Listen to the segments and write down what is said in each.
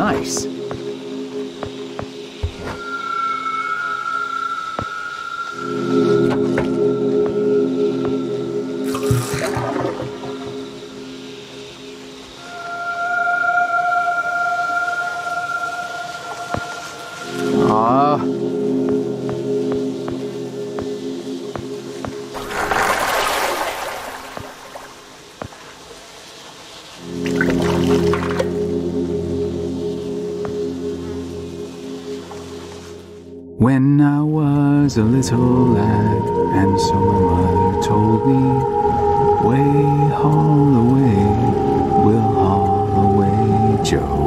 nice. When I was a little lad, and so my mother told me, way haul away, we'll haul away, Joe.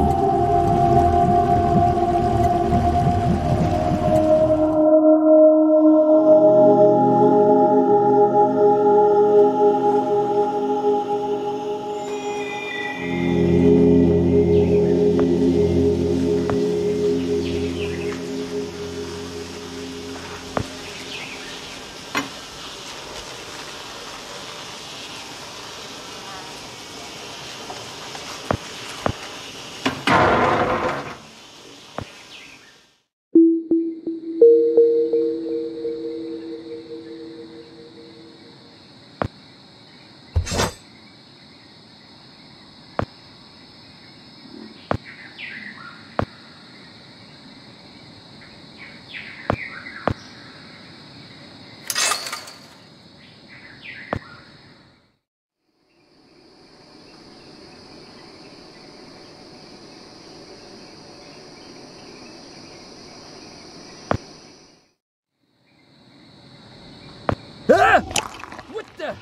Ah! What the?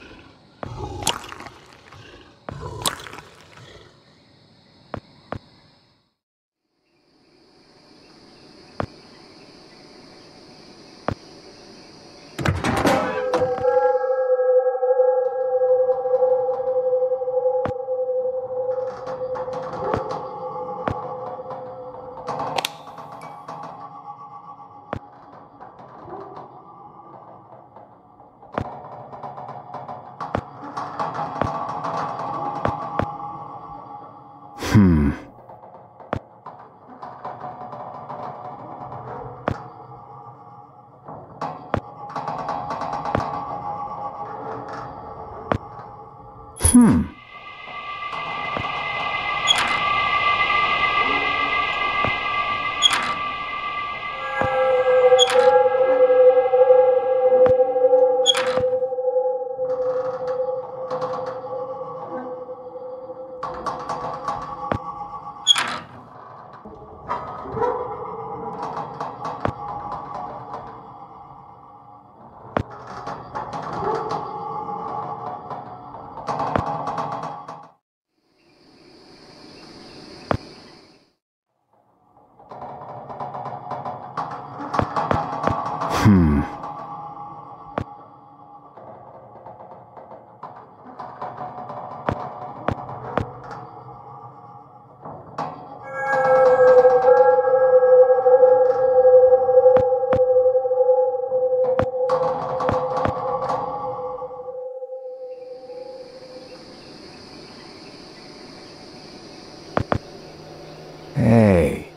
Hey.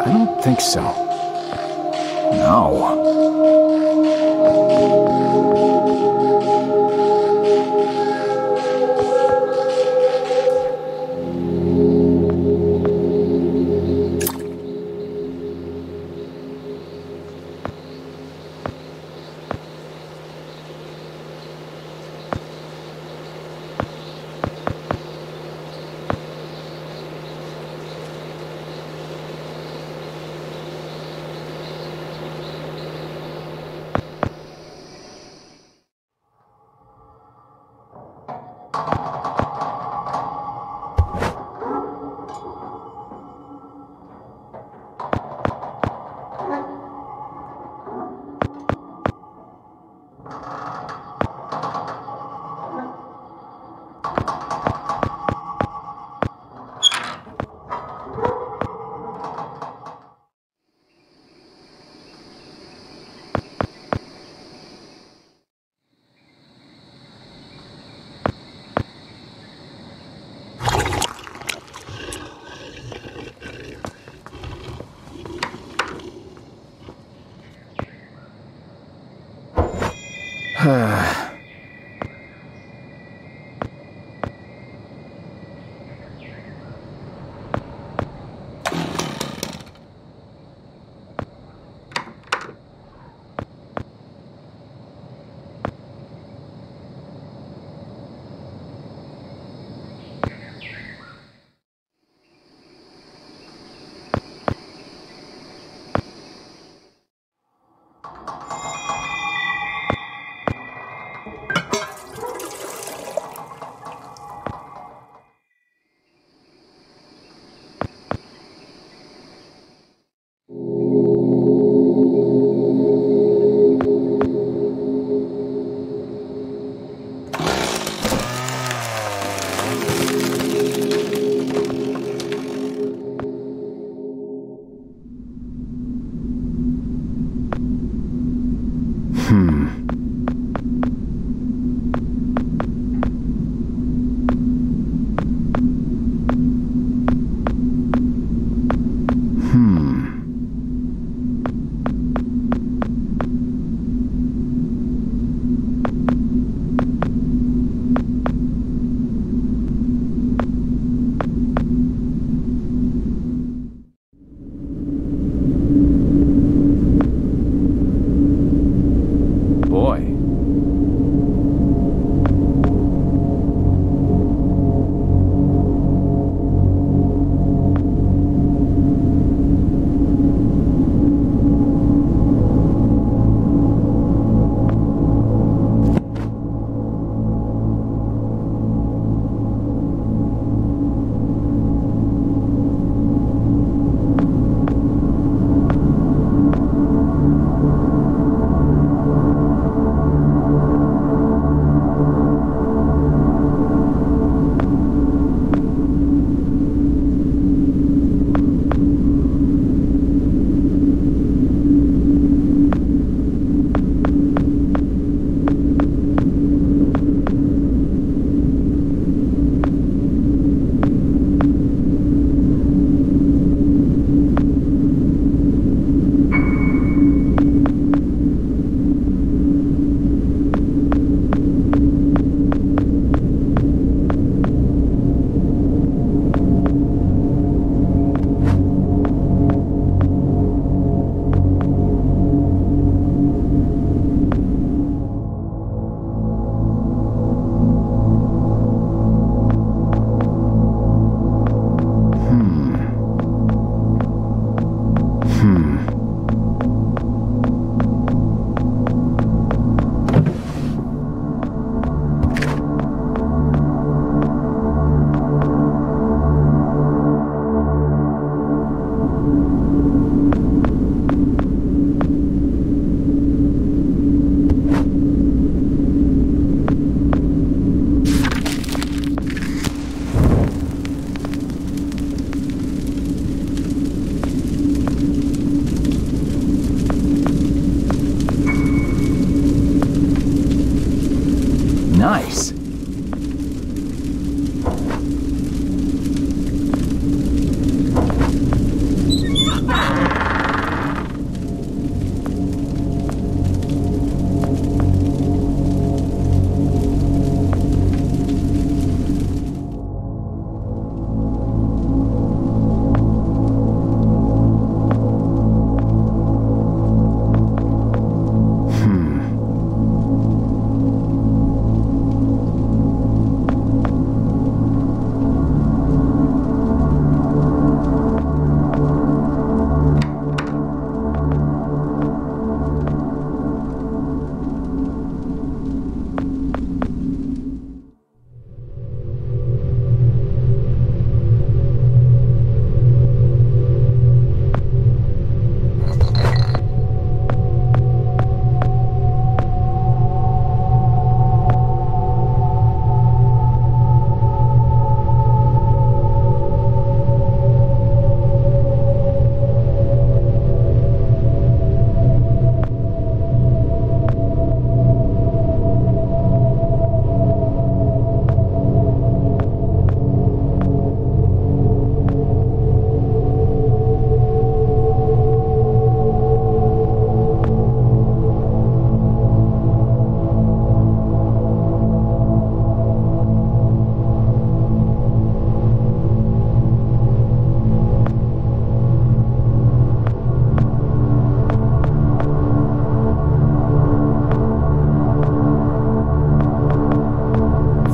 I don't think so. No. Nice.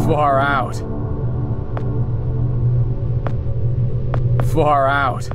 Far out. Far out.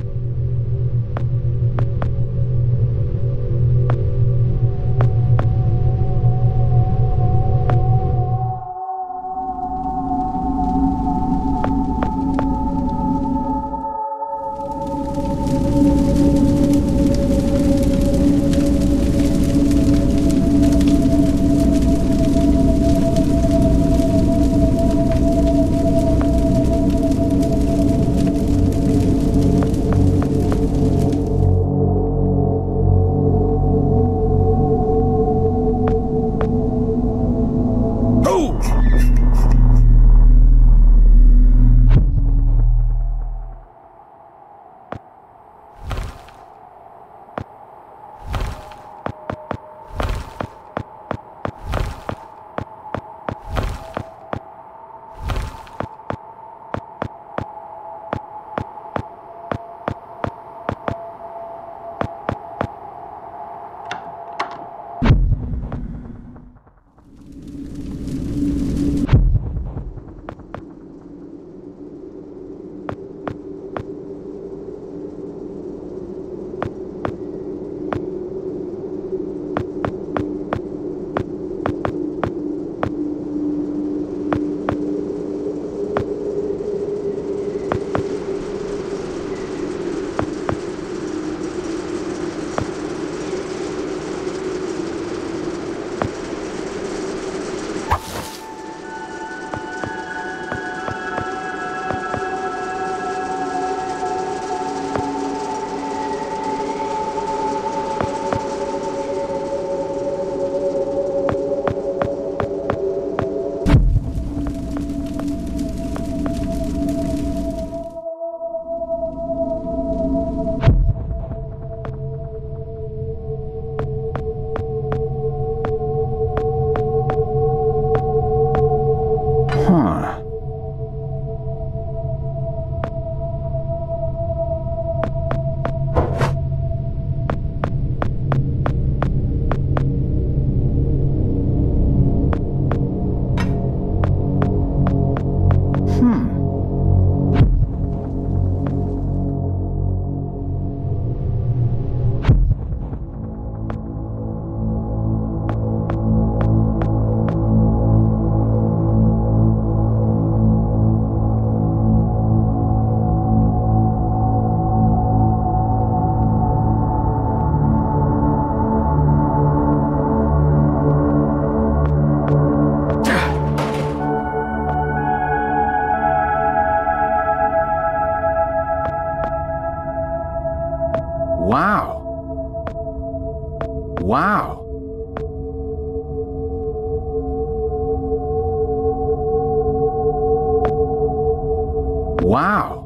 Wow. Wow. Wow.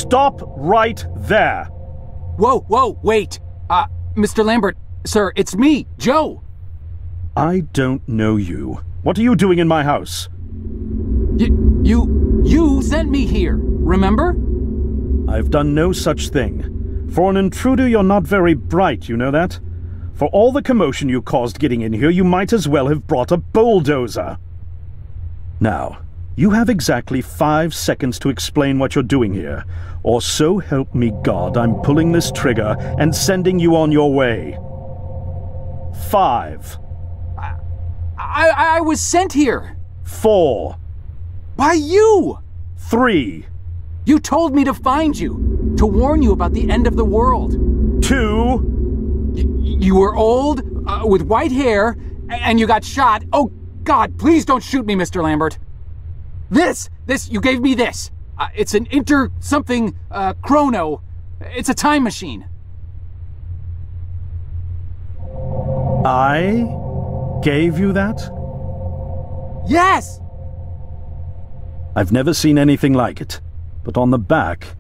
Stop right there! Whoa, wait! Mr. Lambert, sir, it's me, Joe! I don't know you. What are you doing in my house? You sent me here, remember? I've done no such thing. For an intruder, you're not very bright, you know that? For all the commotion you caused getting in here, you might as well have brought a bulldozer. Now, you have exactly 5 seconds to explain what you're doing here, or so help me God, I'm pulling this trigger and sending you on your way. 5. I was sent here. 4. By you! 3. You told me to find you, to warn you about the end of the world. 2. You were old, with white hair, and you got shot. Oh, God, please don't shoot me, Mr. Lambert. This, you gave me this. It's an chrono. It's a time machine. I gave you that? Yes! I've never seen anything like it, but on the back,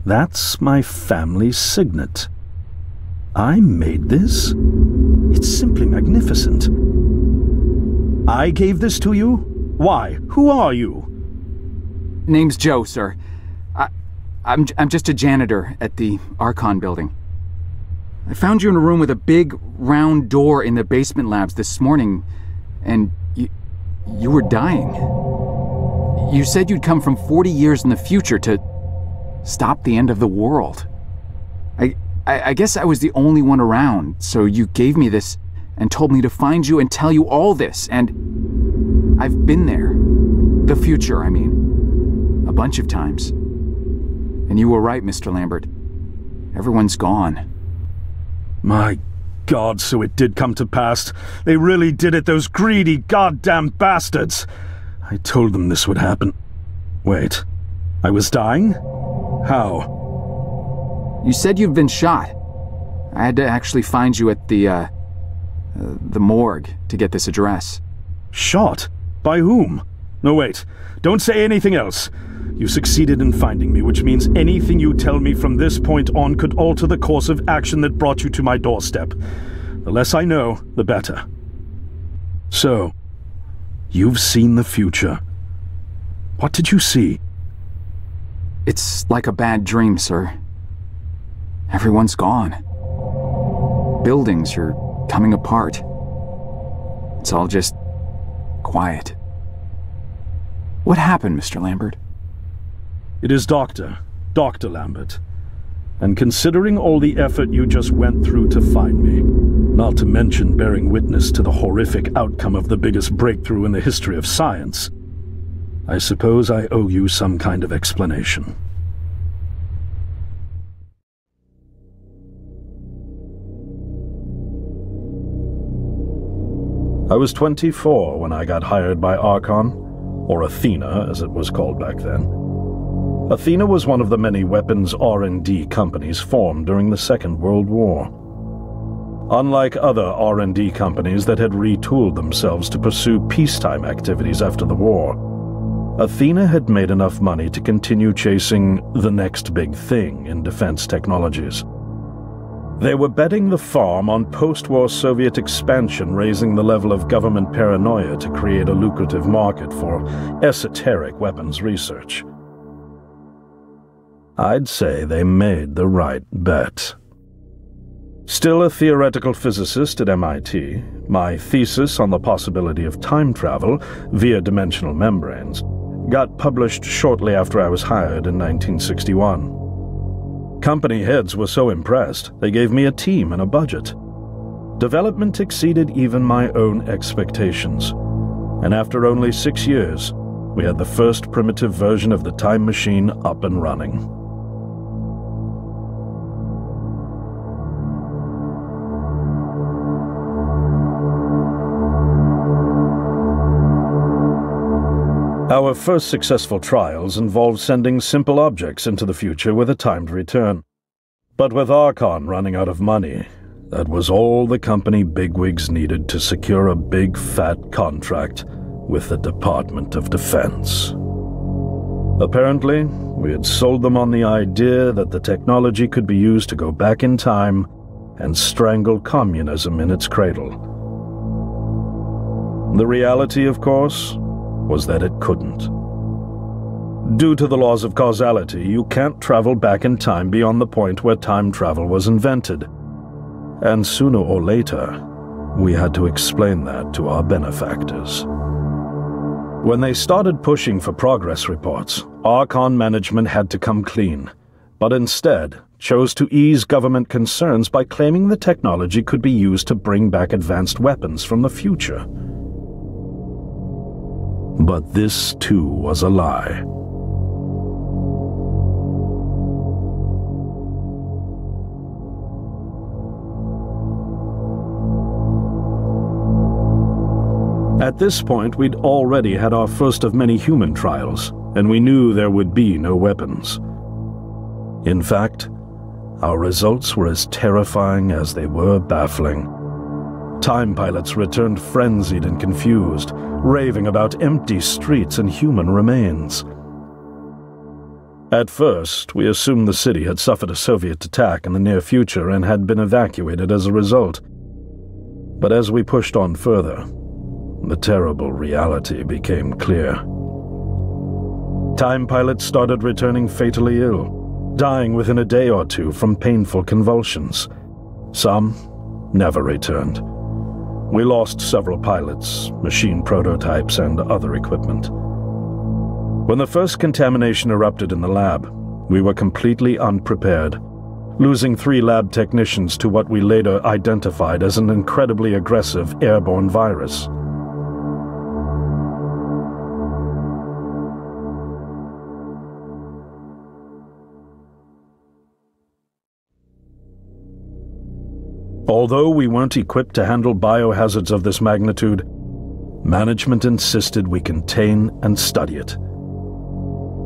that's my family's signet. I made this? It's simply magnificent. I gave this to you? Why? Who are you? Name's Joe, sir. I'm just a janitor at the Archon building. I found you in a room with a big, round door in the basement labs this morning, and you were dying. You said you'd come from 40 years in the future to stop the end of the world. I guess I was the only one around, so you gave me this and told me to find you and tell you all this, and I've been there. The future, I mean. A bunch of times. And you were right, Mr. Lambert. Everyone's gone. My God, so it did come to pass. They really did it, those greedy goddamn bastards. I told them this would happen. Wait, I was dying? How? You said you've been shot. I had to actually find you at the morgue to get this address. Shot? By whom? No, wait. Don't say anything else. You succeeded in finding me, which means anything you tell me from this point on could alter the course of action that brought you to my doorstep. The less I know, the better. So, you've seen the future. What did you see? It's like a bad dream, sir. Everyone's gone. Buildings are coming apart. It's all just quiet. What happened, Mr. Lambert? It is Dr. Lambert. And considering all the effort you just went through to find me, not to mention bearing witness to the horrific outcome of the biggest breakthrough in the history of science, I suppose I owe you some kind of explanation. I was 24 when I got hired by Archon, or Athena as it was called back then. Athena was one of the many weapons R&D companies formed during the Second World War. Unlike other R&D companies that had retooled themselves to pursue peacetime activities after the war, Athena had made enough money to continue chasing the next big thing in defense technologies. They were betting the farm on post-war Soviet expansion, raising the level of government paranoia to create a lucrative market for esoteric weapons research. I'd say they made the right bet. Still a theoretical physicist at MIT, my thesis on the possibility of time travel via dimensional membranes got published shortly after I was hired in 1961. Company heads were so impressed, they gave me a team and a budget. Development exceeded even my own expectations, and after only 6 years, we had the first primitive version of the time machine up and running. Our first successful trials involved sending simple objects into the future with a timed return. But with Archon running out of money, that was all the company bigwigs needed to secure a big fat contract with the Department of Defense. Apparently, we had sold them on the idea that the technology could be used to go back in time and strangle communism in its cradle. The reality, of course, was that it couldn't. Due to the laws of causality, you can't travel back in time beyond the point where time travel was invented. And sooner or later, we had to explain that to our benefactors. When they started pushing for progress reports, Archon management had to come clean, but instead chose to ease government concerns by claiming the technology could be used to bring back advanced weapons from the future. But this, too, was a lie. At this point, we'd already had our first of many human trials, and we knew there would be no weapons. In fact, our results were as terrifying as they were baffling. Time pilots returned frenzied and confused, raving about empty streets and human remains. At first, we assumed the city had suffered a Soviet attack in the near future and had been evacuated as a result. But as we pushed on further, the terrible reality became clear. Time pilots started returning fatally ill, dying within a day or two from painful convulsions. Some never returned. We lost several pilots, machine prototypes, and other equipment. When the first contamination erupted in the lab, we were completely unprepared, losing 3 lab technicians to what we later identified as an incredibly aggressive airborne virus. Although we weren't equipped to handle biohazards of this magnitude, management insisted we contain and study it.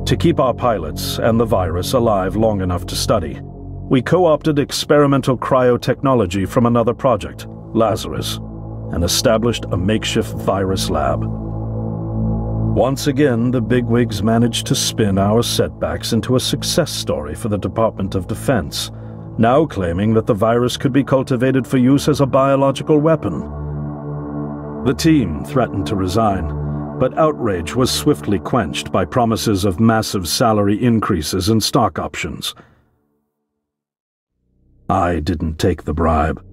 To keep our pilots and the virus alive long enough to study, we co-opted experimental cryotechnology from another project, Lazarus, and established a makeshift virus lab. Once again, the bigwigs managed to spin our setbacks into a success story for the Department of Defense, now claiming that the virus could be cultivated for use as a biological weapon. The team threatened to resign, but outrage was swiftly quenched by promises of massive salary increases and stock options. I didn't take the bribe.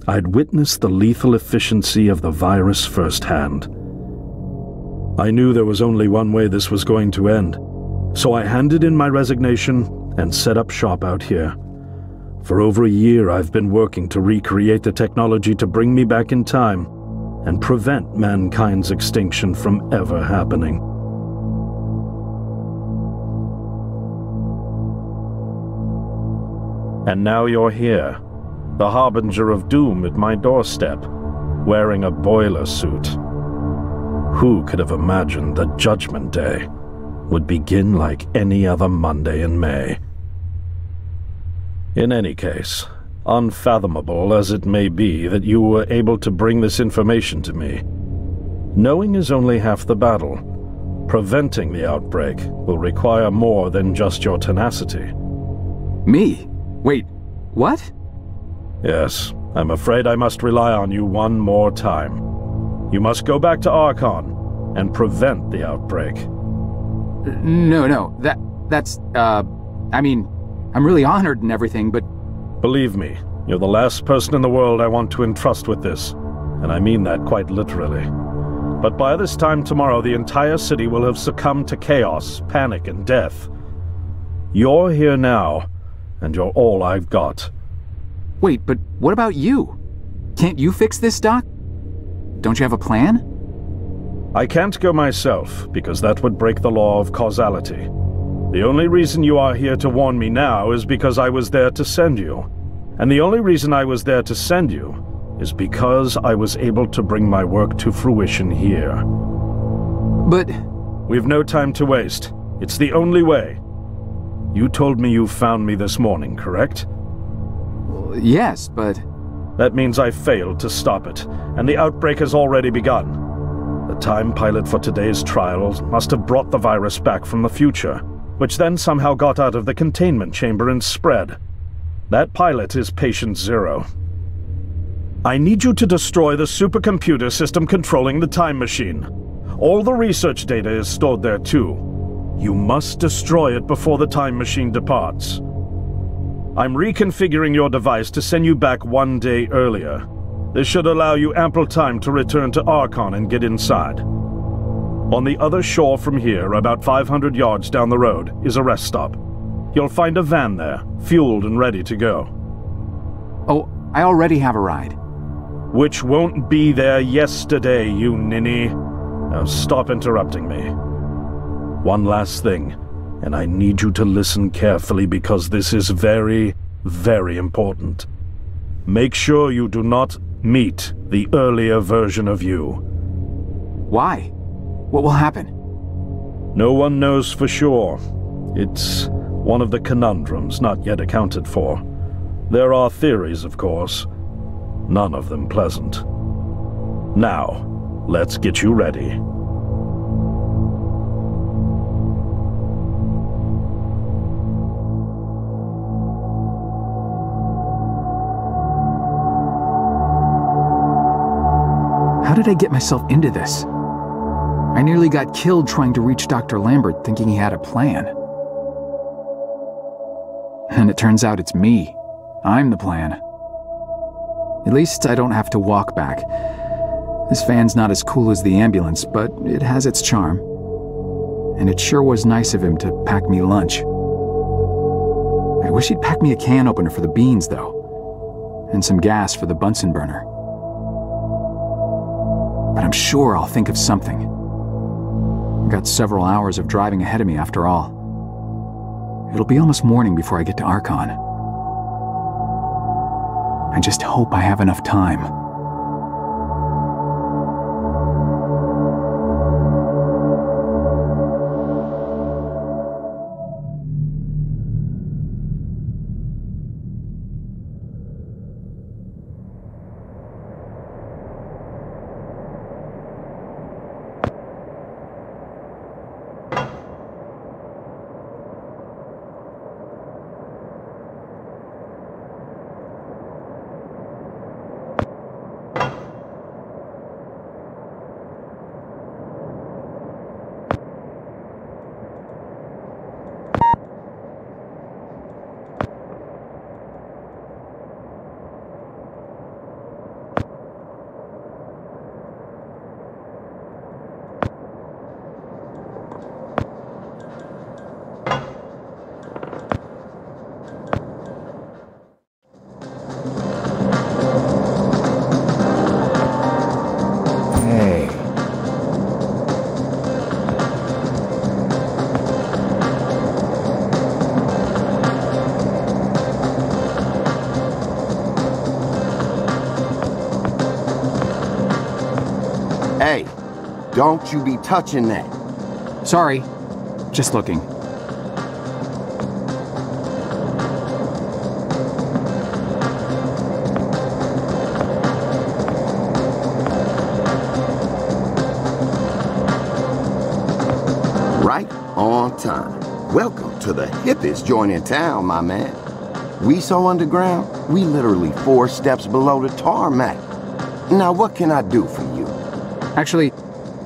I'd witnessed the lethal efficiency of the virus firsthand. I knew there was only one way this was going to end, so I handed in my resignation and set up shop out here. For over a year, I've been working to recreate the technology to bring me back in time and prevent mankind's extinction from ever happening. And now you're here, the harbinger of doom at my doorstep, wearing a boiler suit. Who could have imagined that Judgment Day would begin like any other Monday in May? In any case, unfathomable as it may be that you were able to bring this information to me, knowing is only half the battle. Preventing the outbreak will require more than just your tenacity. Me? Wait, what? Yes, I'm afraid I must rely on you one more time. You must go back to Archon and prevent the outbreak. No, that's, I mean, I'm really honored and everything, but... Believe me, you're the last person in the world I want to entrust with this, and I mean that quite literally. But by this time tomorrow, the entire city will have succumbed to chaos, panic, and death. You're here now, and you're all I've got. Wait, but what about you? Can't you fix this, Doc? Don't you have a plan? I can't go myself, because that would break the law of causality. The only reason you are here to warn me now is because I was there to send you. And the only reason I was there to send you is because I was able to bring my work to fruition here. But... We've no time to waste. It's the only way. You told me you found me this morning, correct? Yes, but... That means I failed to stop it, and the outbreak has already begun. The The time pilot for today's trials must have brought the virus back from the future, which then somehow got out of the containment chamber and spread. That pilot is Patient Zero. I need you to destroy the supercomputer system controlling the time machine. All the research data is stored there too. You must destroy it before the time machine departs. I'm reconfiguring your device to send you back 1 day earlier. This should allow you ample time to return to Archon and get inside. On the other shore from here, about 500 yards down the road, is a rest stop. You'll find a van there, fueled and ready to go. Oh, I already have a ride. Which won't be there yesterday, you ninny. Now stop interrupting me. One last thing, and I need you to listen carefully because this is very, very important. Make sure you do not meet the earlier version of you. Why? What will happen? No one knows for sure. It's one of the conundrums not yet accounted for. There are theories, of course. None of them pleasant. Now, let's get you ready. How did I get myself into this? I nearly got killed trying to reach Dr. Lambert thinking he had a plan. And it turns out it's me. I'm the plan. At least I don't have to walk back. This van's not as cool as the ambulance, but it has its charm. And it sure was nice of him to pack me lunch. I wish he'd pack me a can opener for the beans, though. And some gas for the Bunsen burner. But I'm sure I'll think of something. I've got several hours of driving ahead of me after all. It'll be almost morning before I get to Archon. I just hope I have enough time. Hey, don't you be touching that. Sorry, just looking. Right on time. Welcome to the hippest joint in town, my man. We so underground, we literally 4 steps below the tarmac. Now what can I do for you? Actually,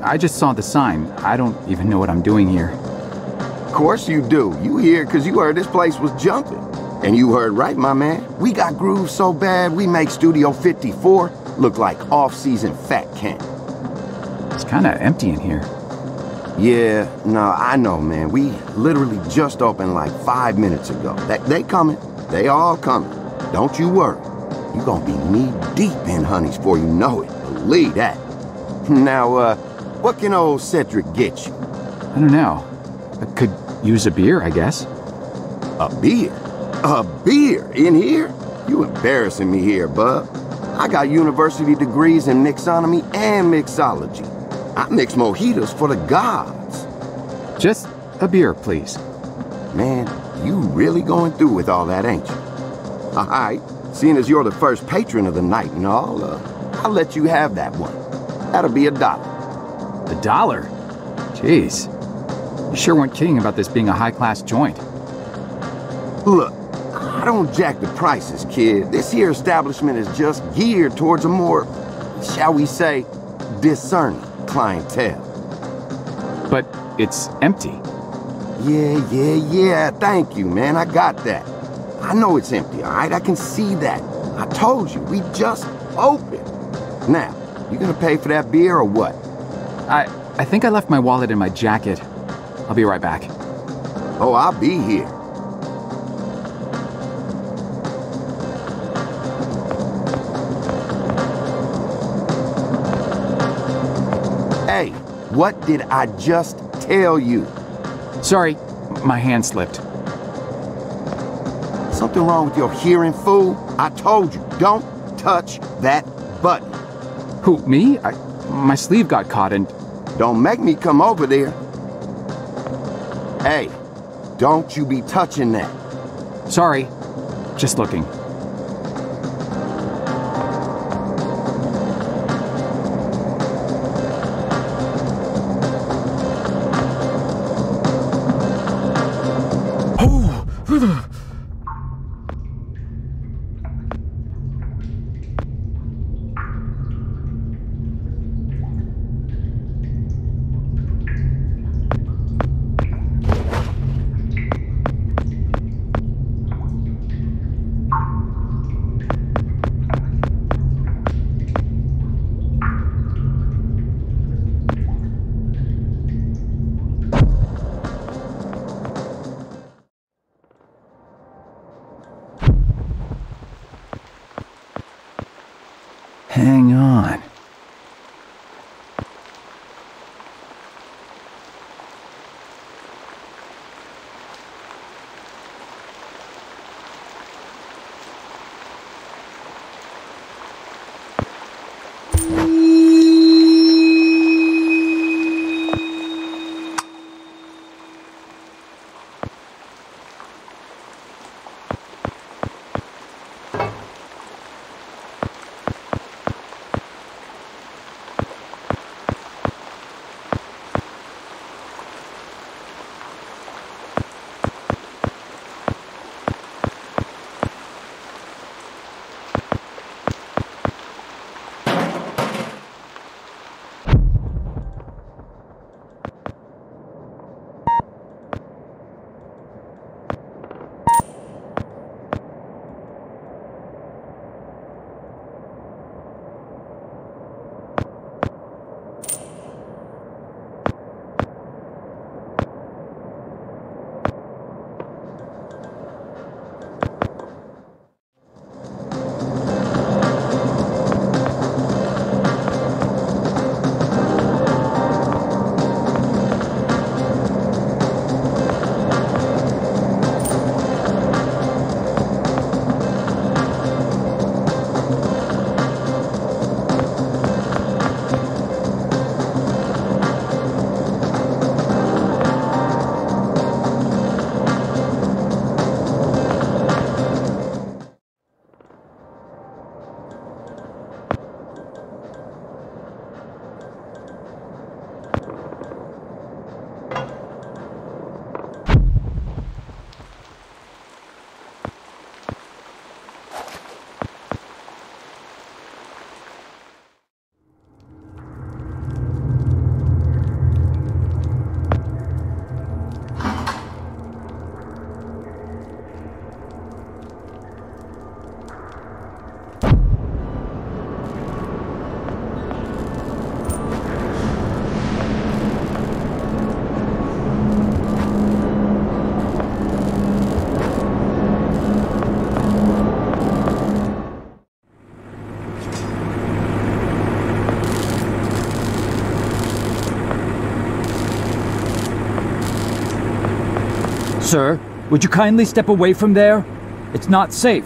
I just saw the sign. I don't even know what I'm doing here. Of course you do. You here because you heard this place was jumping. And you heard right, my man. We got grooves so bad we make Studio 54 look like off-season fat camp. It's kind of empty in here. Yeah, no, I know, man. We literally just opened like 5 minutes ago. They coming. They all coming. Don't you worry. You gonna be knee-deep in honeys before you know it. Believe that. Now, what can old Cedric get you? I don't know. I could use a beer, I guess. A beer? A beer in here? You embarrassing me here, bub. I got university degrees in mixonomy and mixology. I mix mojitos for the gods. Just a beer, please. Man, you really going through with all that, ain't you? All right, seeing as you're the first patron of the night and all, I'll let you have that one. That'll be $1. The dollar? Jeez. You sure weren't kidding about this being a high-class joint. Look, I don't jack the prices, kid. This here establishment is just geared towards a more, shall we say, discerning clientele. But it's empty. Yeah. Thank you, man. I got that. I know it's empty, all right? I can see that. I told you, we just opened. Now, you gonna pay for that beer or what? I think I left my wallet in my jacket. I'll be right back. Oh, I'll be here. Hey, what did I just tell you? Sorry, my hand slipped. Something wrong with your hearing, fool? I told you, don't touch that button. Who, me? My sleeve got caught and... Don't make me come over there. Hey, don't you be touching that. Sorry, just looking. Hang on. Sir, would you kindly step away from there? It's not safe.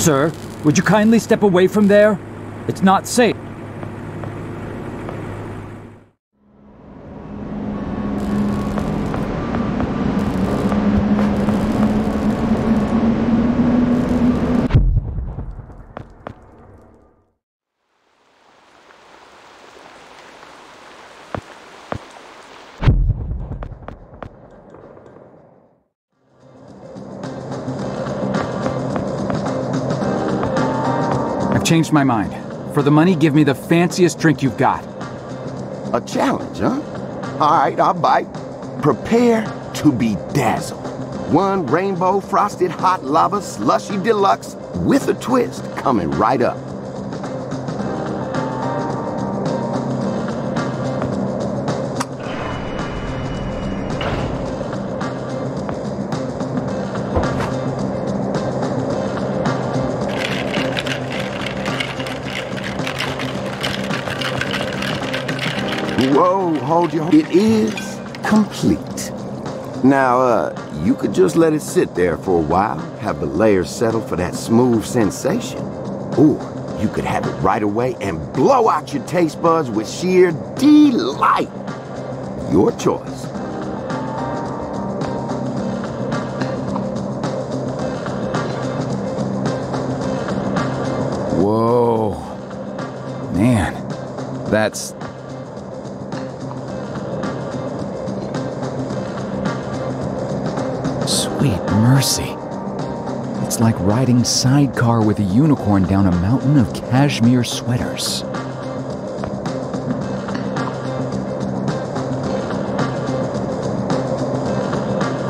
Sir, would you kindly step away from there? It's not safe. Changed my mind. For the money, give me the fanciest drink you've got. A challenge, huh? All right, I'll bite. Prepare to be dazzled. One rainbow frosted hot lava slushy deluxe with a twist coming right up. Whoa, hold your... It is complete. Now, you could just let it sit there for a while, have the layers settle for that smooth sensation. Or you could have it right away and blow out your taste buds with sheer delight. Your choice. Whoa. Man, that's... Sweet mercy. It's like riding sidecar with a unicorn down a mountain of cashmere sweaters.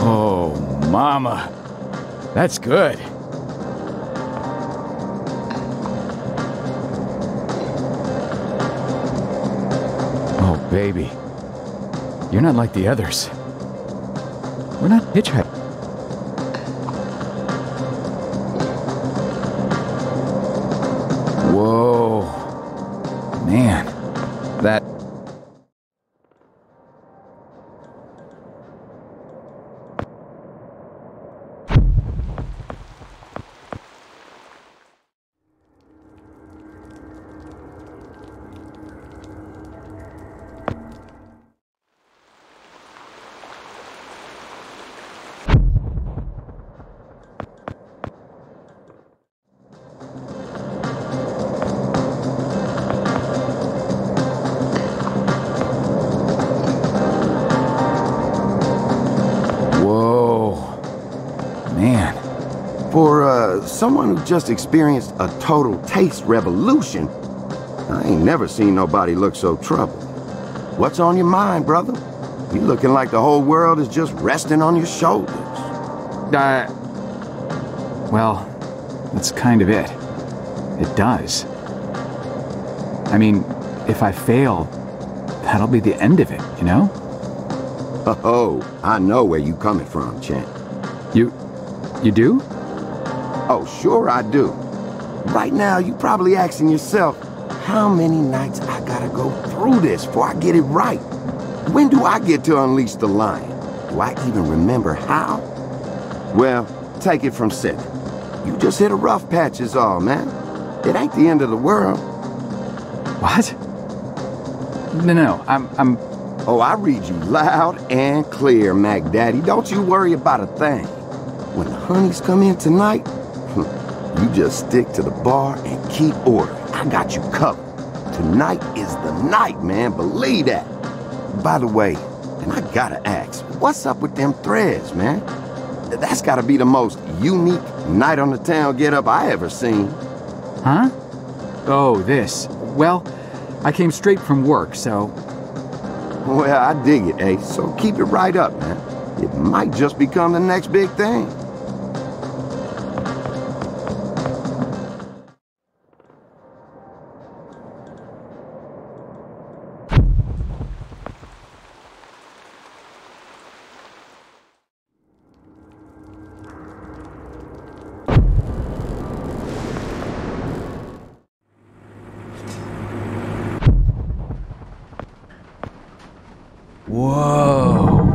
Oh, mama. That's good. Oh, baby. You're not like the others. We're not hitchhiking. Whoa. Man, that... For someone who just experienced a total taste revolution, I ain't never seen nobody look so troubled. What's on your mind, brother? You looking like the whole world is just resting on your shoulders. Well, that's kind of it. It does. I mean, if I fail, that'll be the end of it, you know? Oh, I know where you coming from, champ. You do? Oh, sure I do. Right now, you probably asking yourself, how many nights I gotta go through this before I get it right? When do I get to unleash the lion? Do I even remember how? Well, take it from Seth. You just hit a rough patch is all, man. It ain't the end of the world. What? No, I'm... Oh, I read you loud and clear, Mac Daddy. Don't you worry about a thing. When the honeys come in tonight, you just stick to the bar and keep order. I got you covered. Tonight is the night, man. Believe that. By the way, and I gotta ask, what's up with them threads, man? That's gotta be the most unique night on the town get-up I ever seen. Huh? Oh, this. Well, I came straight from work, so... Well, I dig it, Ace. So keep it right up, man. It might just become the next big thing. Whoa.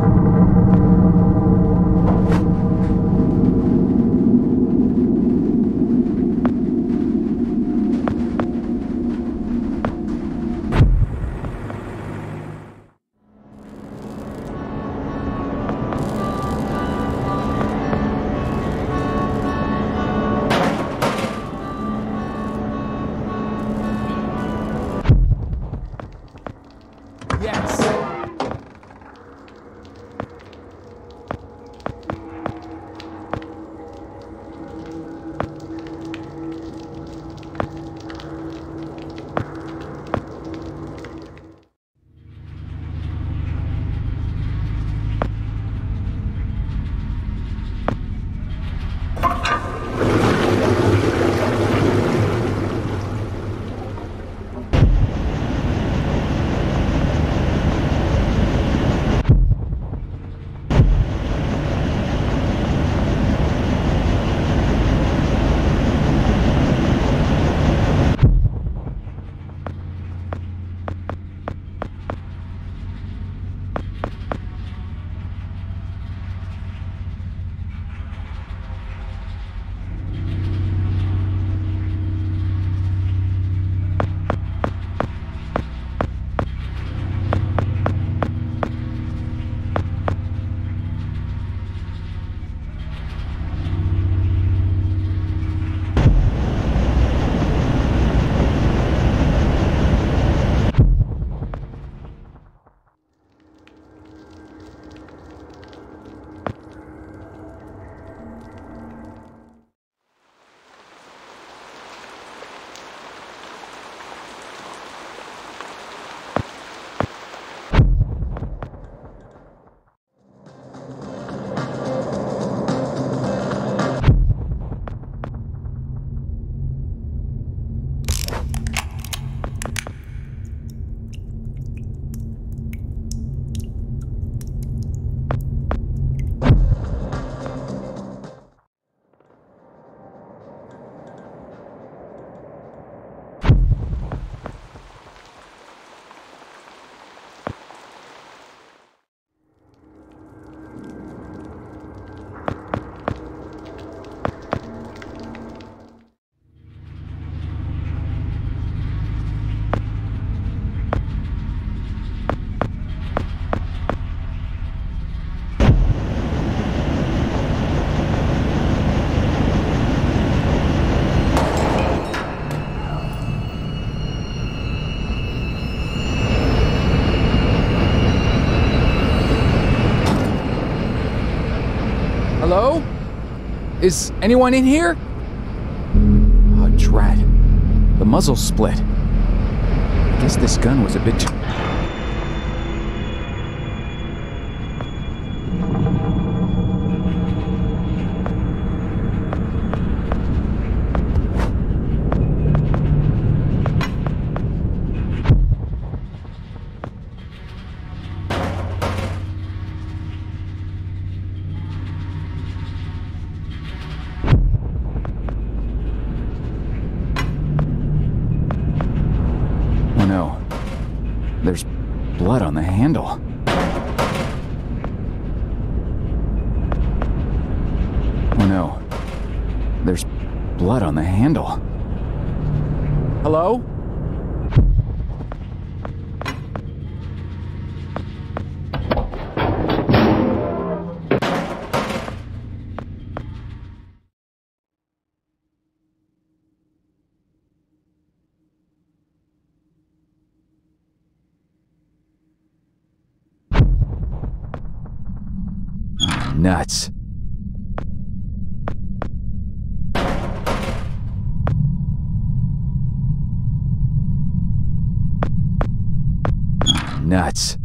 Is anyone in here? Oh, drat. The muzzle split. I guess this gun was a bit too... Oh no. There's blood on the handle. Oh no. There's blood on the handle. Hello? Nuts. Nuts.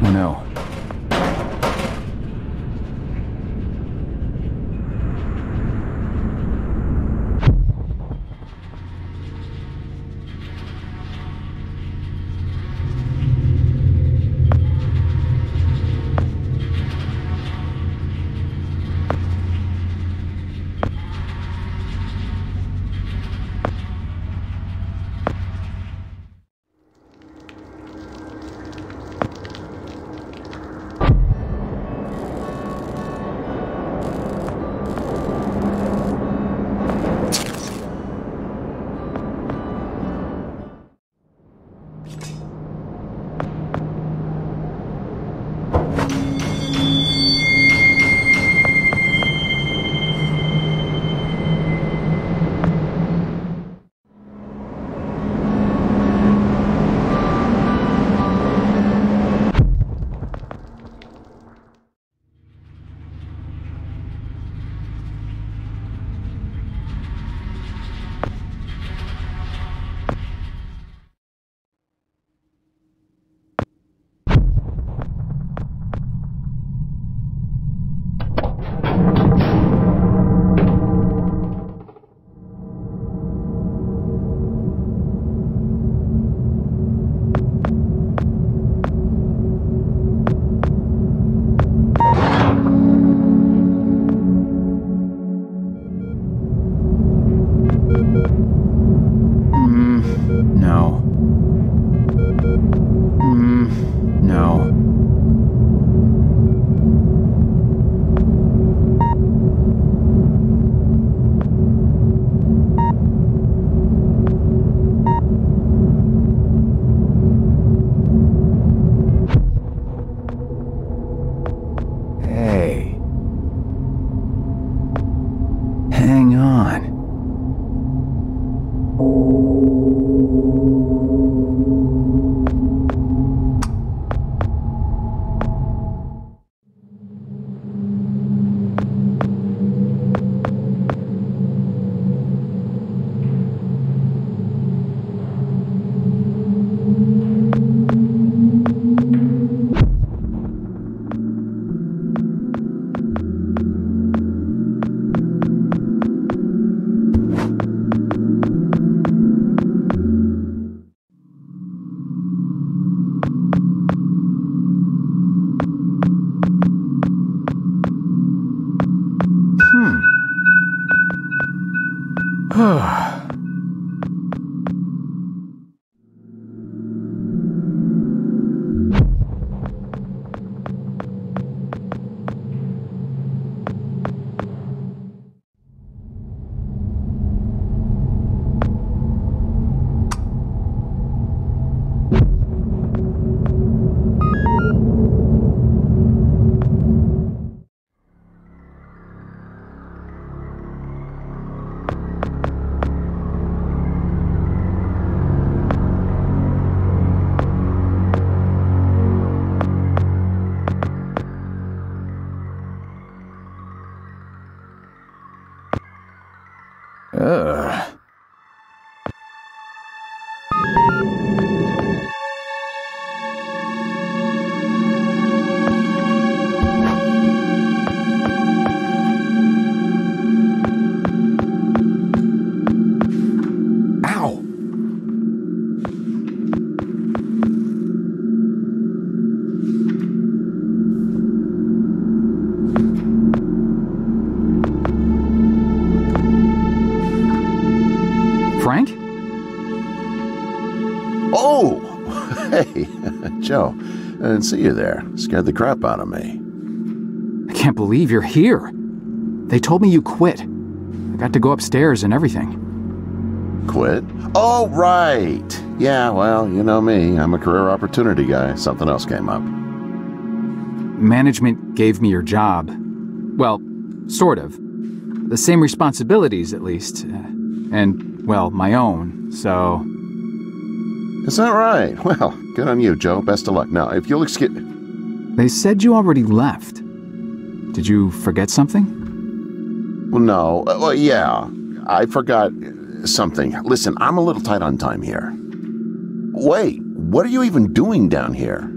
Oh no. No. No. Hey. Hang on. Ugh. Frank? Oh! Hey, Joe. I didn't see you there. Scared the crap out of me. I can't believe you're here. They told me you quit. I got to go upstairs and everything. Quit? Oh, right. Yeah, well, you know me. I'm a career opportunity guy. Something else came up. Management gave me your job. Well, sort of. The same responsibilities, at least. And, well, my own, so... Is that right? Well, good on you, Joe. Best of luck. Now, if you'll excuse... They said you already left. Did you forget something? Well, no. Well, yeah. I forgot something. Listen, I'm a little tight on time here. Wait, what are you even doing down here?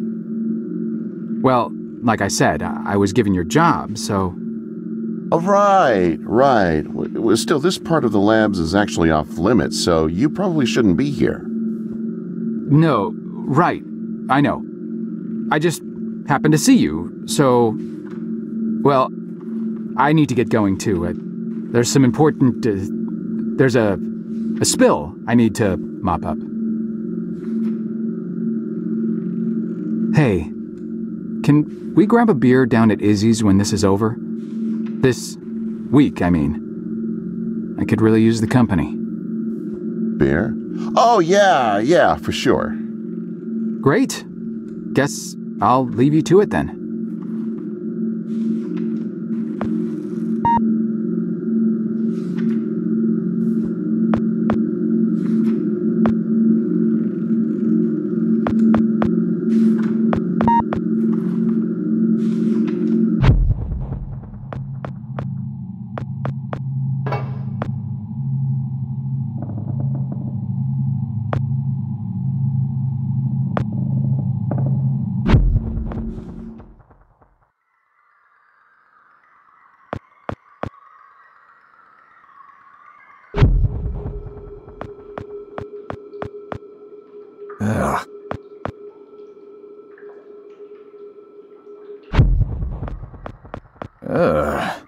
Well, like I said, I was given your job, so... Oh, right. Well, still, this part of the labs is actually off limits, so you probably shouldn't be here. No, right. I know. I just happened to see you, so... Well, I need to get going, too. There's some important... there's a spill I need to mop up. Hey, can we grab a beer down at Izzy's when this is over? This week, I mean. I could really use the company. Beer? Oh, yeah, for sure. Great. Guess I'll leave you to it then. Ugh. Ugh.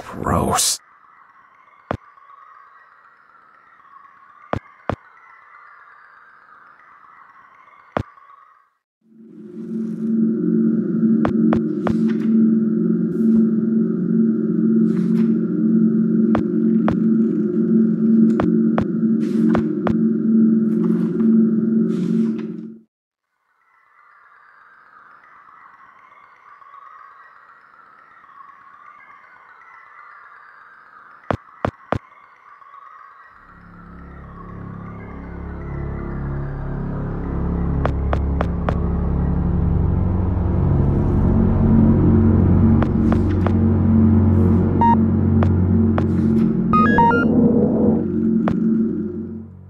Gross.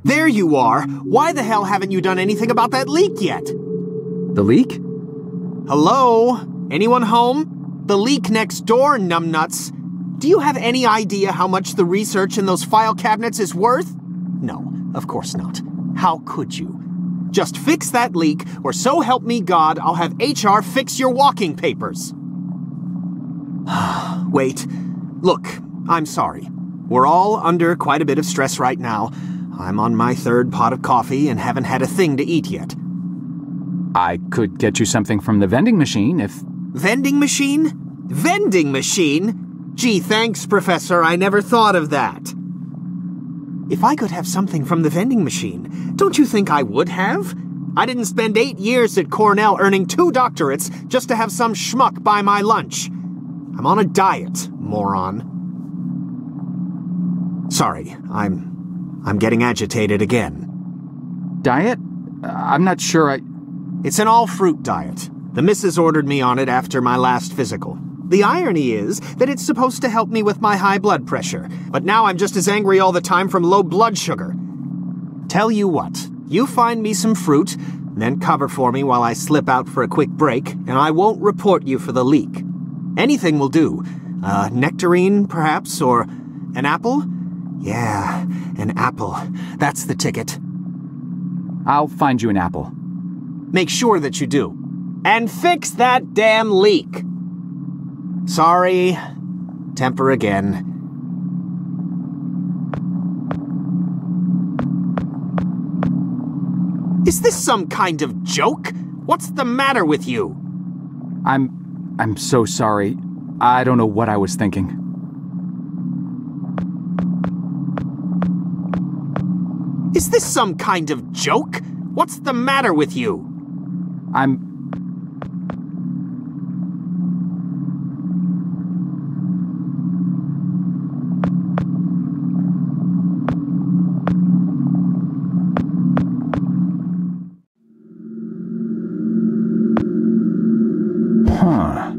There you are! Why the hell haven't you done anything about that leak yet? The leak? Hello? Anyone home? The leak next door, numbnuts. Do you have any idea how much the research in those file cabinets is worth? No, of course not. How could you? Just fix that leak, or so help me God, I'll have HR fix your walking papers. Wait. Look, I'm sorry. We're all under quite a bit of stress right now. I'm on my third pot of coffee and haven't had a thing to eat yet. I could get you something from the vending machine if... Vending machine? Vending machine? Gee, thanks, Professor. I never thought of that. If I could have something from the vending machine, don't you think I would have? I didn't spend 8 years at Cornell earning 2 doctorates just to have some schmuck buy my lunch. I'm on a diet, moron. Sorry, I'm getting agitated again. Diet? I'm not sure It's an all-fruit diet. The missus ordered me on it after my last physical. The irony is that it's supposed to help me with my high blood pressure, but now I'm just as angry all the time from low blood sugar. Tell you what, you find me some fruit, then cover for me while I slip out for a quick break, and I won't report you for the leak. Anything will do. Nectarine, perhaps, or an apple? Yeah, an apple. That's the ticket. I'll find you an apple. Make sure that you do. And fix that damn leak. Sorry. Temper again. Is this some kind of joke? What's the matter with you? I'm so sorry. I don't know what I was thinking. Is this some kind of joke? What's the matter with you? Huh.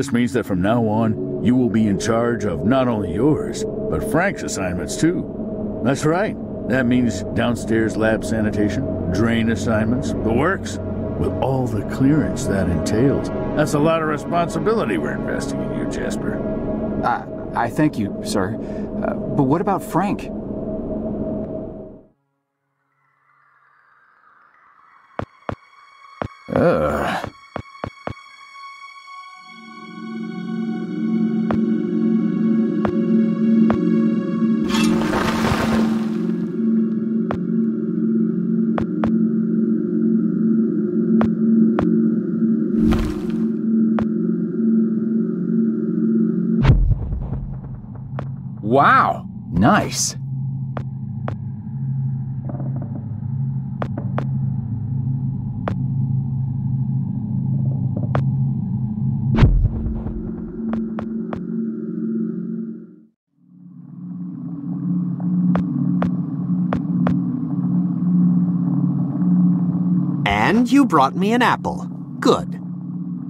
This means that from now on, you will be in charge of not only yours, but Frank's assignments too. That's right. That means downstairs lab sanitation, drain assignments, the works, with all the clearance that entails. That's a lot of responsibility we're investing in you, Jasper. I thank you, sir. But what about Frank? Wow, nice. And you brought me an apple. Good.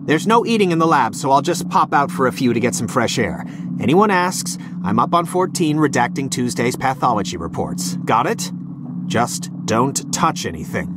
There's no eating in the lab, so I'll just pop out for a few to get some fresh air. Anyone asks, I'm up on 14 redacting Tuesday's pathology reports. Got it? Just don't touch anything.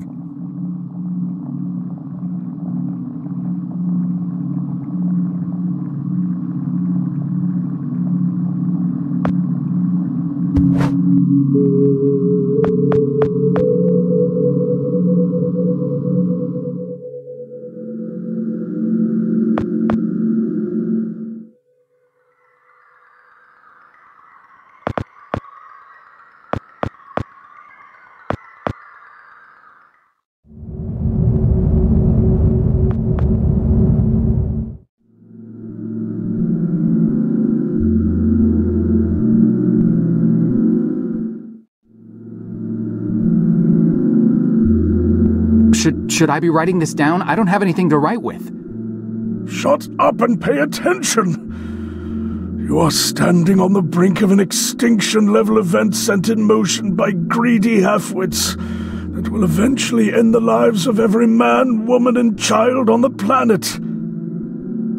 Should I be writing this down? I don't have anything to write with. Shut up and pay attention! You are standing on the brink of an extinction-level event sent in motion by greedy half-wits that will eventually end the lives of every man, woman, and child on the planet.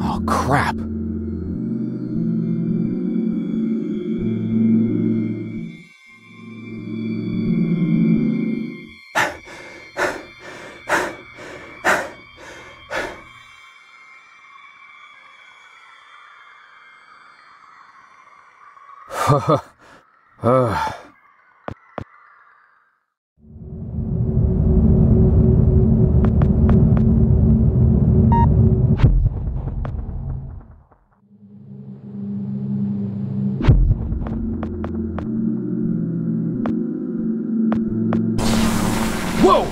Oh, crap. Whoa!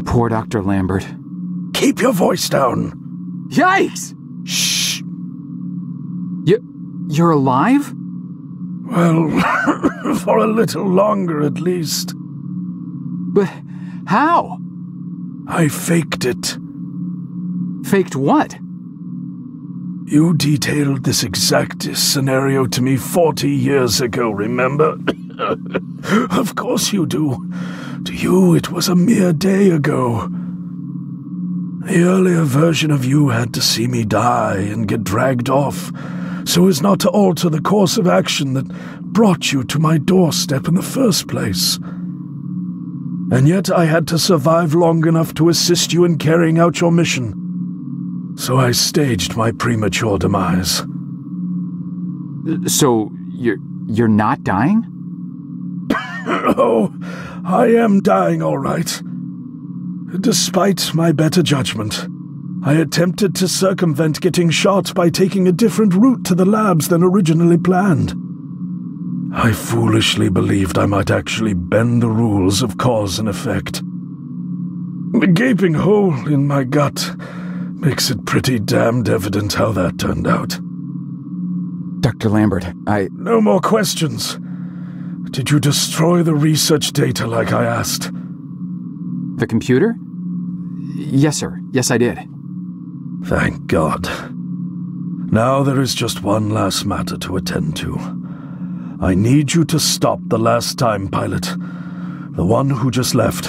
Poor Dr. Lambert. Keep your voice down. Yikes! Shh. You're alive? Well, for a little longer at least. But how? I faked it. Faked what? You detailed this exact scenario to me 40 years ago, remember? Of course you do. To you, it was a mere day ago. The earlier version of you had to see me die and get dragged off, so as not to alter the course of action that brought you to my doorstep in the first place. And yet I had to survive long enough to assist you in carrying out your mission. So I staged my premature demise. So, you're not dying? Oh, I am dying all right. Despite my better judgment, I attempted to circumvent getting shot by taking a different route to the labs than originally planned. I foolishly believed I might actually bend the rules of cause and effect. The gaping hole in my gut makes it pretty damned evident how that turned out. Dr. Lambert, No more questions. Did you destroy the research data like I asked? The computer? Yes, sir. Yes, I did. Thank God. Now there is just one last matter to attend to. I need you to stop the last time pilot, the one who just left.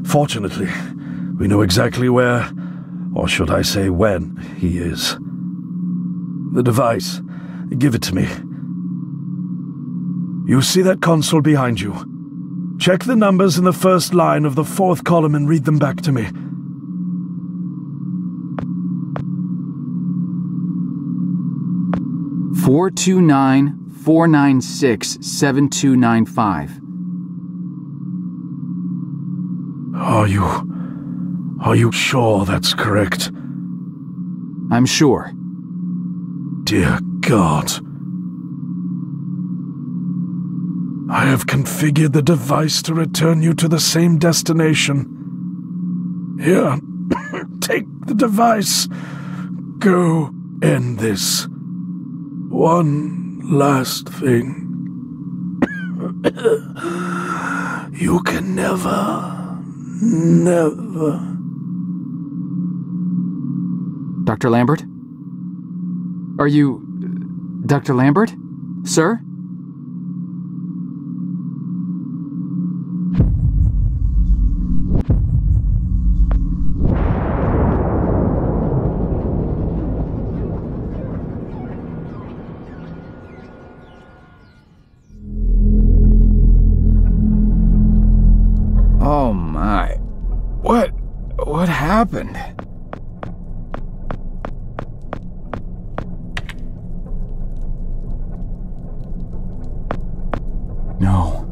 Fortunately, we know exactly where, or should I say when, he is. The device. Give it to me. You see that console behind you? Check the numbers in the first line of the fourth column and read them back to me. $429-496-7295. Are you sure that's correct? I'm sure. Dear God. I have configured the device to return you to the same destination. Here, take the device. Go end this. One last thing. You can never... Dr. Lambert? Are you... Dr. Lambert? Sir? Oh my. What happened? No.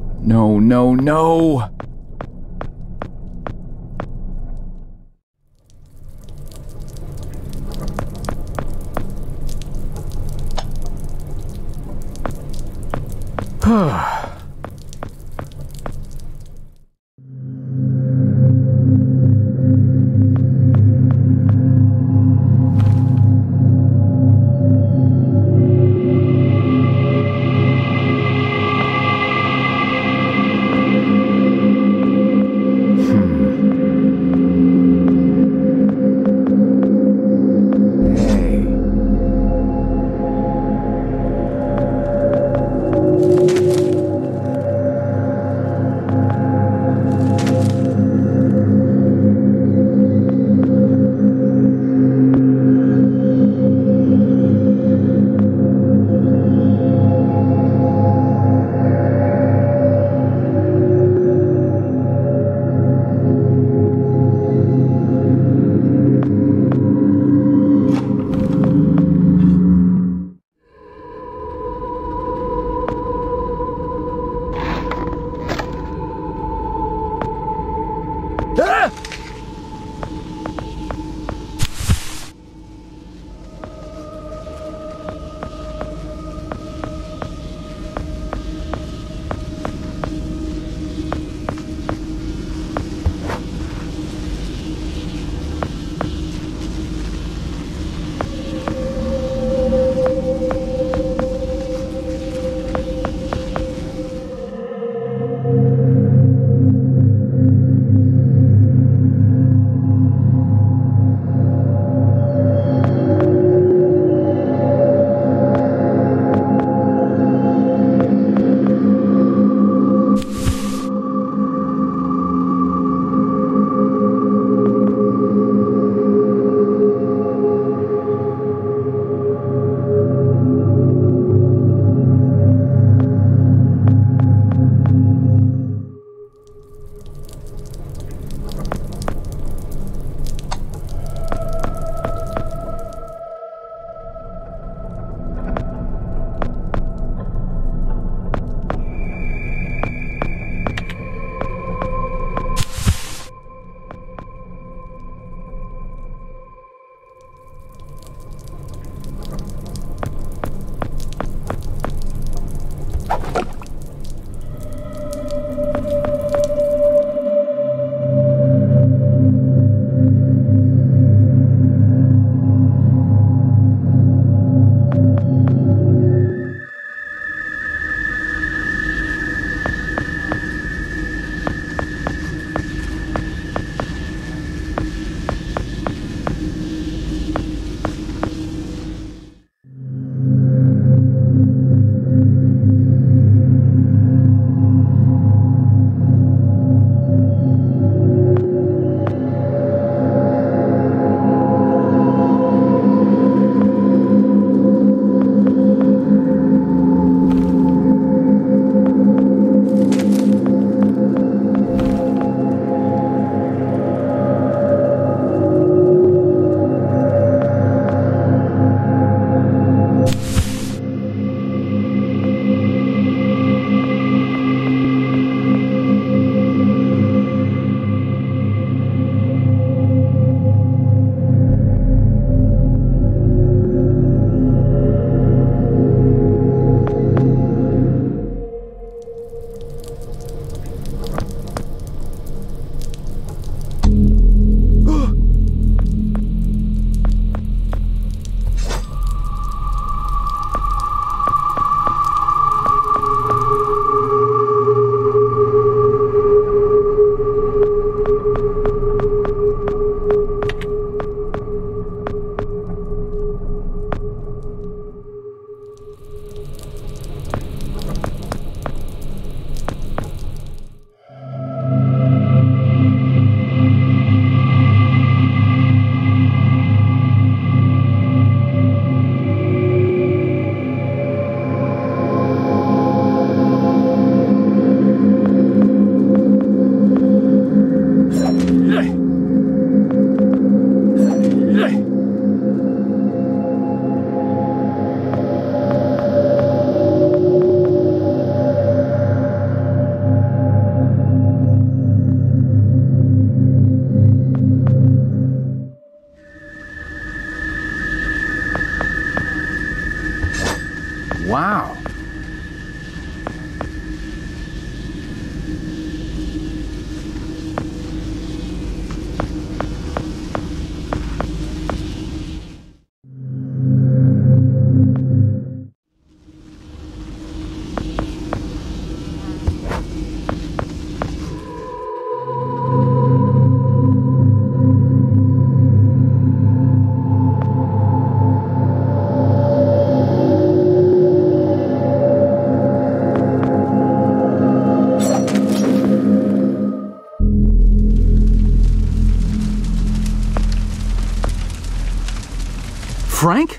Frank?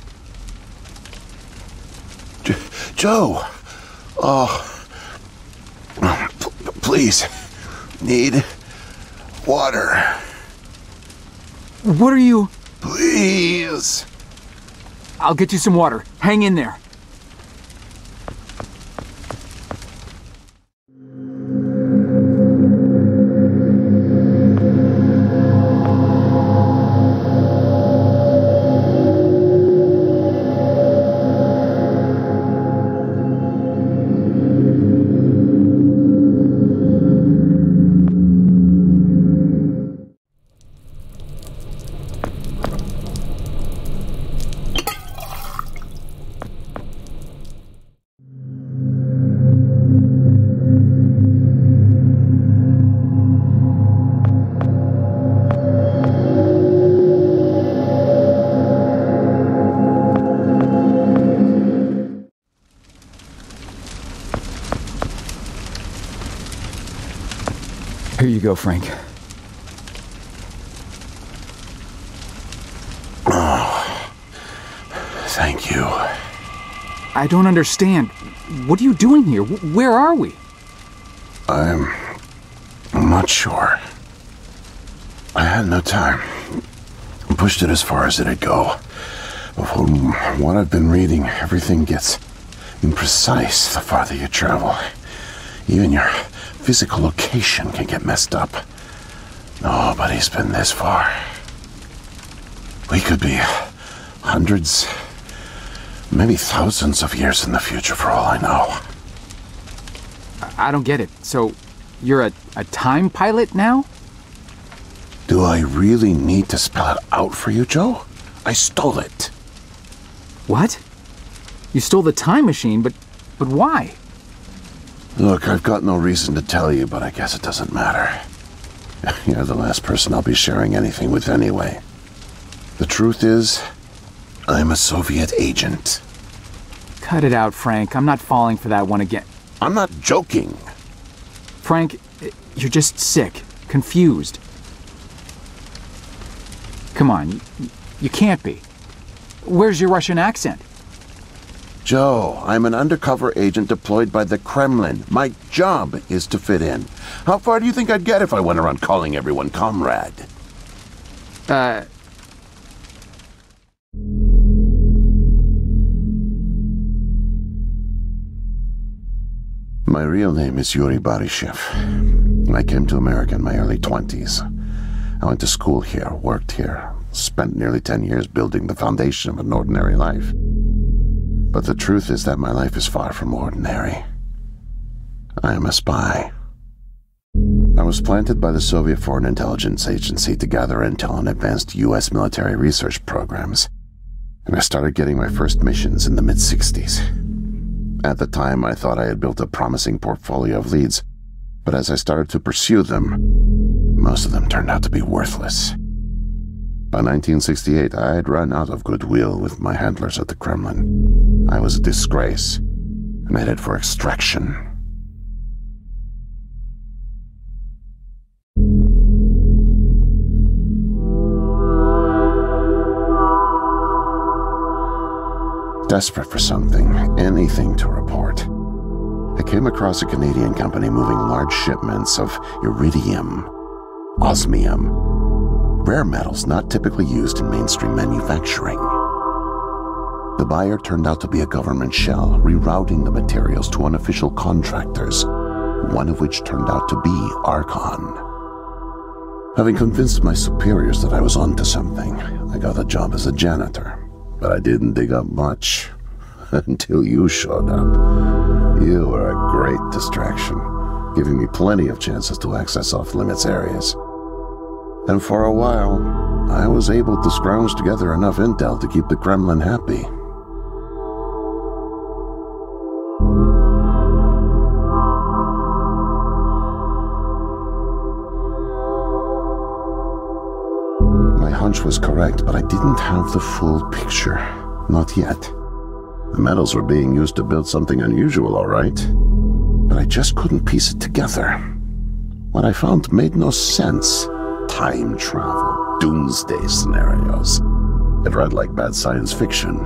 Joe! Oh. Please. Need water. What are you... Please. I'll get you some water. Hang in there. Here you go, Frank. Oh, thank you. I don't understand. What are you doing here? Where are we? I'm not sure. I had no time. I pushed it as far as it'd go. But from what I've been reading, everything gets imprecise the farther you travel. Even your physical location can get messed up. Nobody's been this far. We could be hundreds, maybe thousands of years in the future for all I know. I don't get it. So, you're a time pilot now? Do I really need to spell it out for you, Joe? I stole it. What? You stole the time machine, but why? Look, I've got no reason to tell you, but I guess it doesn't matter. You're the last person I'll be sharing anything with anyway. The truth is, I'm a Soviet agent. Cut it out, Frank. I'm not falling for that one again. I'm not joking. Frank, you're just sick, confused. Come on, you can't be. Where's your Russian accent? Joe, I'm an undercover agent deployed by the Kremlin. My job is to fit in. How far do you think I'd get if I went around calling everyone comrade? My real name is Yuri Barishev. I came to America in my early 20s. I went to school here, worked here, spent nearly 10 years building the foundation of an ordinary life. But the truth is that my life is far from ordinary. I am a spy. I was planted by the Soviet Foreign Intelligence Agency to gather intel on advanced U.S. military research programs, and I started getting my first missions in the mid-60s. At the time, I thought I had built a promising portfolio of leads, but as I started to pursue them, most of them turned out to be worthless. By 1968, I had run out of goodwill with my handlers at the Kremlin. I was a disgrace, and headed for extraction. Desperate for something, anything to report, I came across a Canadian company moving large shipments of iridium, osmium, rare metals not typically used in mainstream manufacturing. The buyer turned out to be a government shell, rerouting the materials to unofficial contractors, one of which turned out to be Archon. Having convinced my superiors that I was onto something, I got a job as a janitor. But I didn't dig up much until you showed up. You were a great distraction, giving me plenty of chances to access off-limits areas. And for a while, I was able to scrounge together enough intel to keep the Kremlin happy. My hunch was correct, but I didn't have the full picture. Not yet. The metals were being used to build something unusual, all right. But I just couldn't piece it together. What I found made no sense. Time travel, doomsday scenarios. It read like bad science fiction.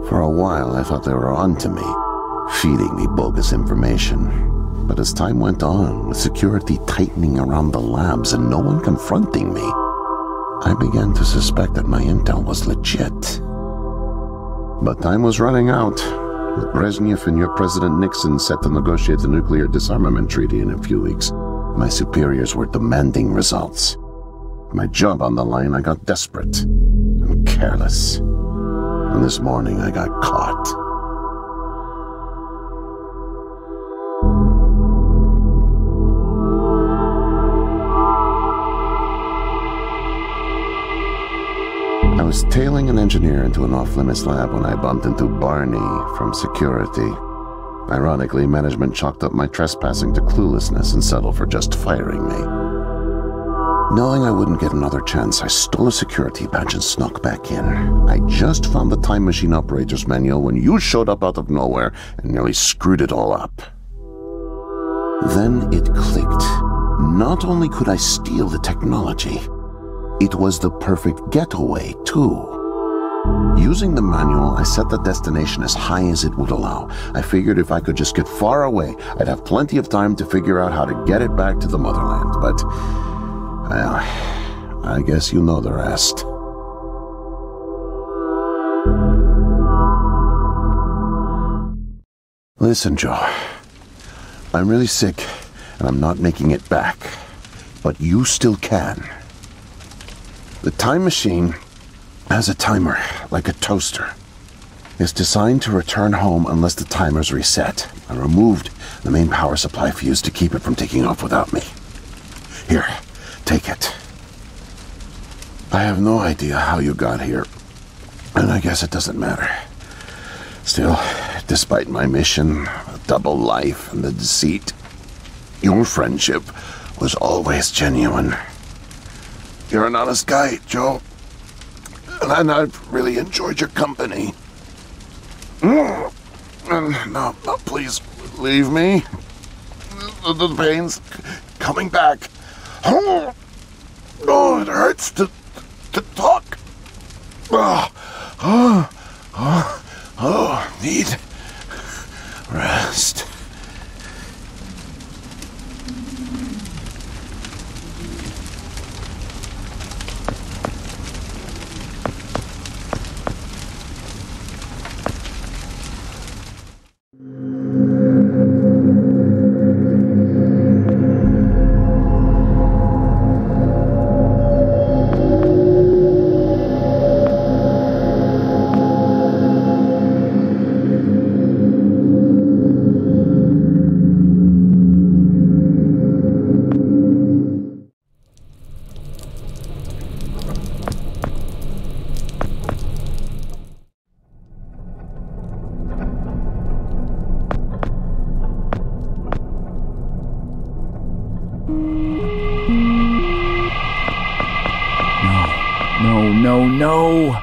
For a while, I thought they were on to me, feeding me bogus information. But as time went on, with security tightening around the labs and no one confronting me, I began to suspect that my intel was legit. But time was running out. With Brezhnev and your President Nixon set to negotiate the nuclear disarmament treaty in a few weeks, my superiors were demanding results. My job on the line, I got desperate and careless. And this morning I got caught. I was tailing an engineer into an off-limits lab when I bumped into Barney from security. Ironically, management chalked up my trespassing to cluelessness and settled for just firing me. Knowing I wouldn't get another chance, I stole a security badge and snuck back in. I just found the time machine operator's manual when you showed up out of nowhere and nearly screwed it all up. Then it clicked. Not only could I steal the technology, it was the perfect getaway, too. Using the manual, I set the destination as high as it would allow. I figured if I could just get far away, I'd have plenty of time to figure out how to get it back to the motherland. But, well, I guess you know the rest. Listen, Joe. I'm really sick, and I'm not making it back. But you still can. The time machine has a timer, like a toaster. It's designed to return home unless the timer's reset. I removed the main power supply fuse to keep it from taking off without me. Here, take it. I have no idea how you got here, and I guess it doesn't matter. Still, despite my mission, the double life, and the deceit, your friendship was always genuine. You're an honest guy, Joe. And I've really enjoyed your company. No, please, leave me. The pain's coming back. Oh, it hurts to talk. Need rest. No.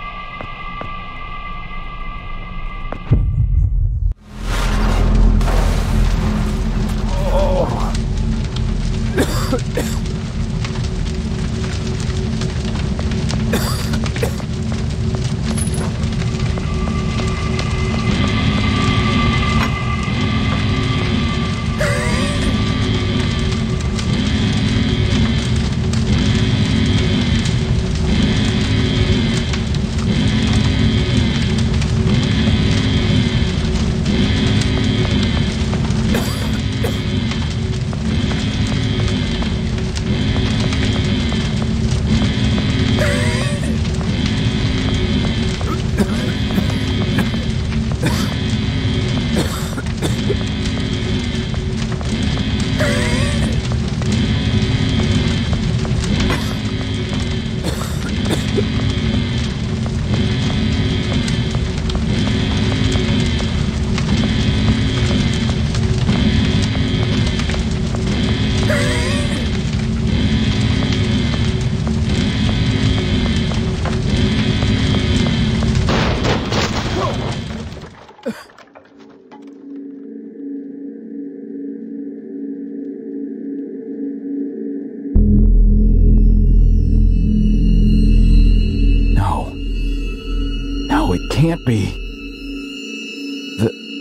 can't be.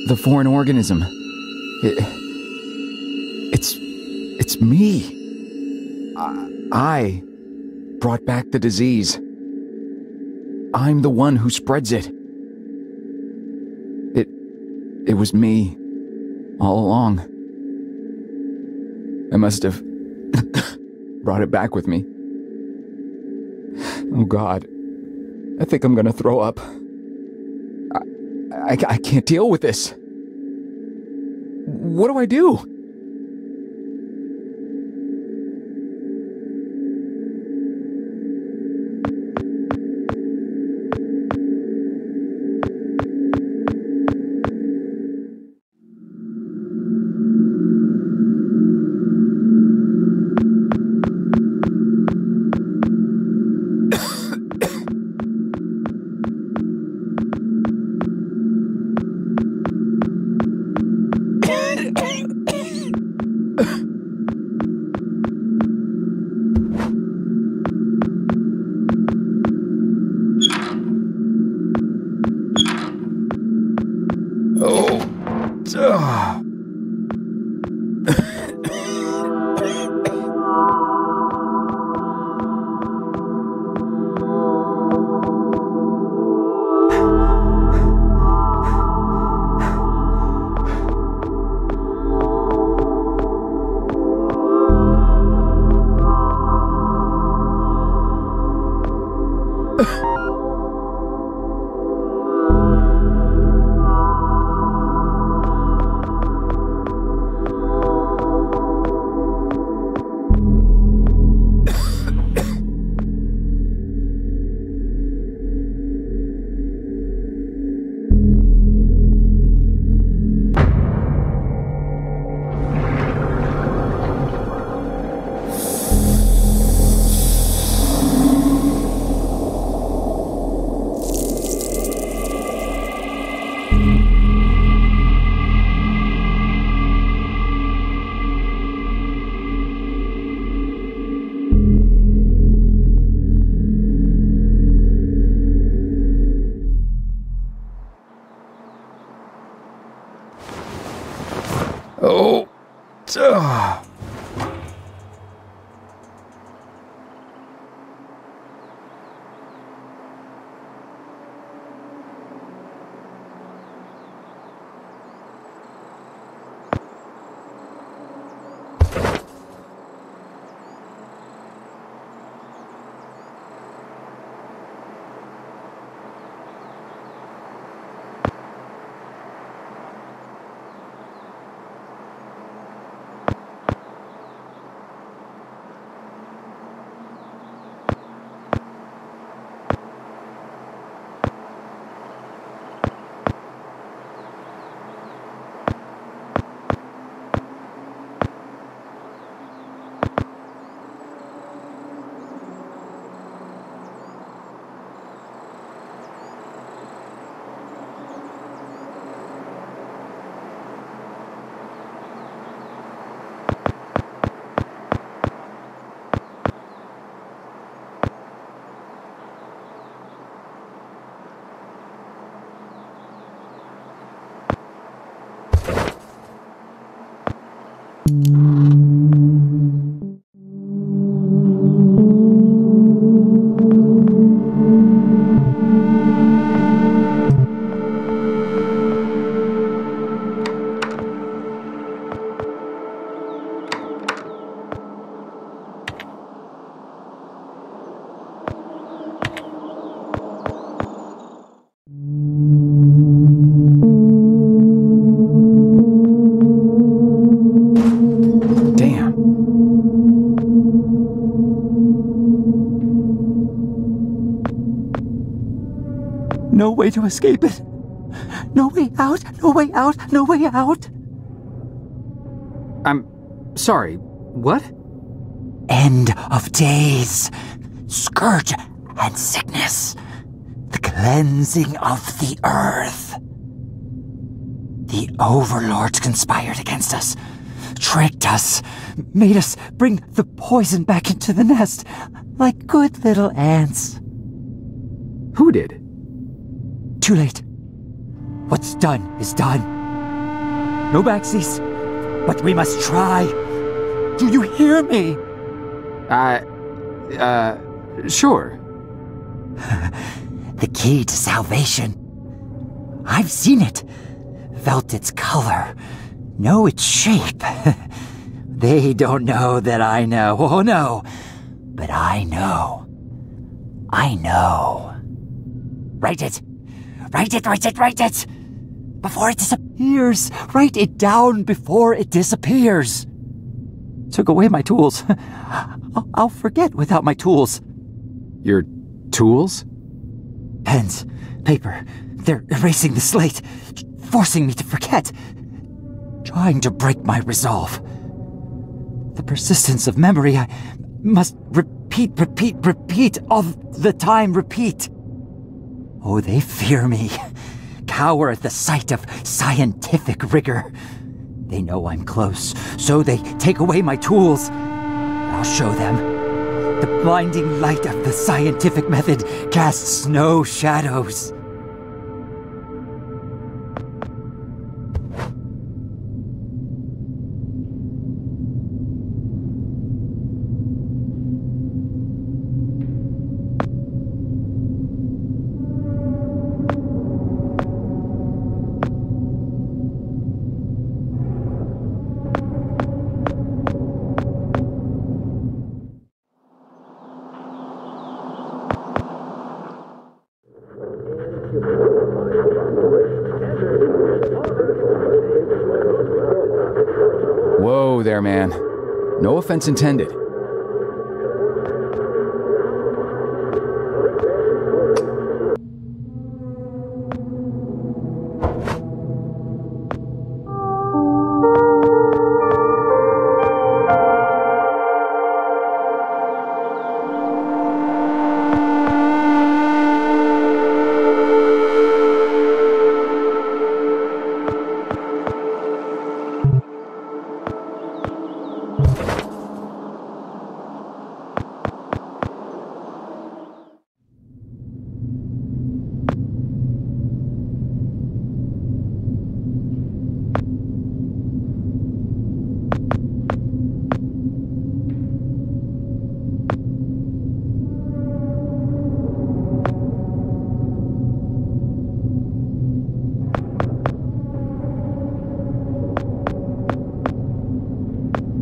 The foreign organism. It's me. I brought back the disease. I'm the one who spreads it. It was me all along. I must have brought it back with me. Oh God, I think I'm gonna throw up. I can't deal with this. What do I do? No way to escape it. No way out, no way out, no way out. I'm sorry, what? End of days. Scourge and sickness. The cleansing of the earth. The overlords conspired against us. Tricked us. Made us bring the poison back into the nest. Like good little ants. Who did? Too late. What's done is done. No backsies, but we must try. Do you hear me? Sure. The key to salvation. I've seen it, felt its color, know its shape. They don't know that I know. Oh no, but I know. I know. Write it. Write it, write it, write it! Before it disappears. Write it down before it disappears. Took away my tools. I'll forget without my tools. Your tools? Pens, paper, they're erasing the slate, forcing me to forget, trying to break my resolve. The persistence of memory, I must repeat all the time, repeat. Oh, they fear me, cower at the sight of scientific rigor. They know I'm close, so they take away my tools. I'll show them. The blinding light of the scientific method casts no shadows. Whoa there, man. No offense intended.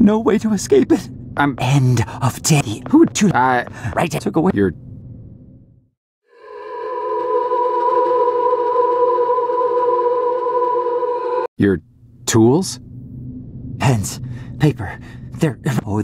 No way to escape it. End of day. Who would choose? Right. Took away your tools? Pens, paper. They're oh.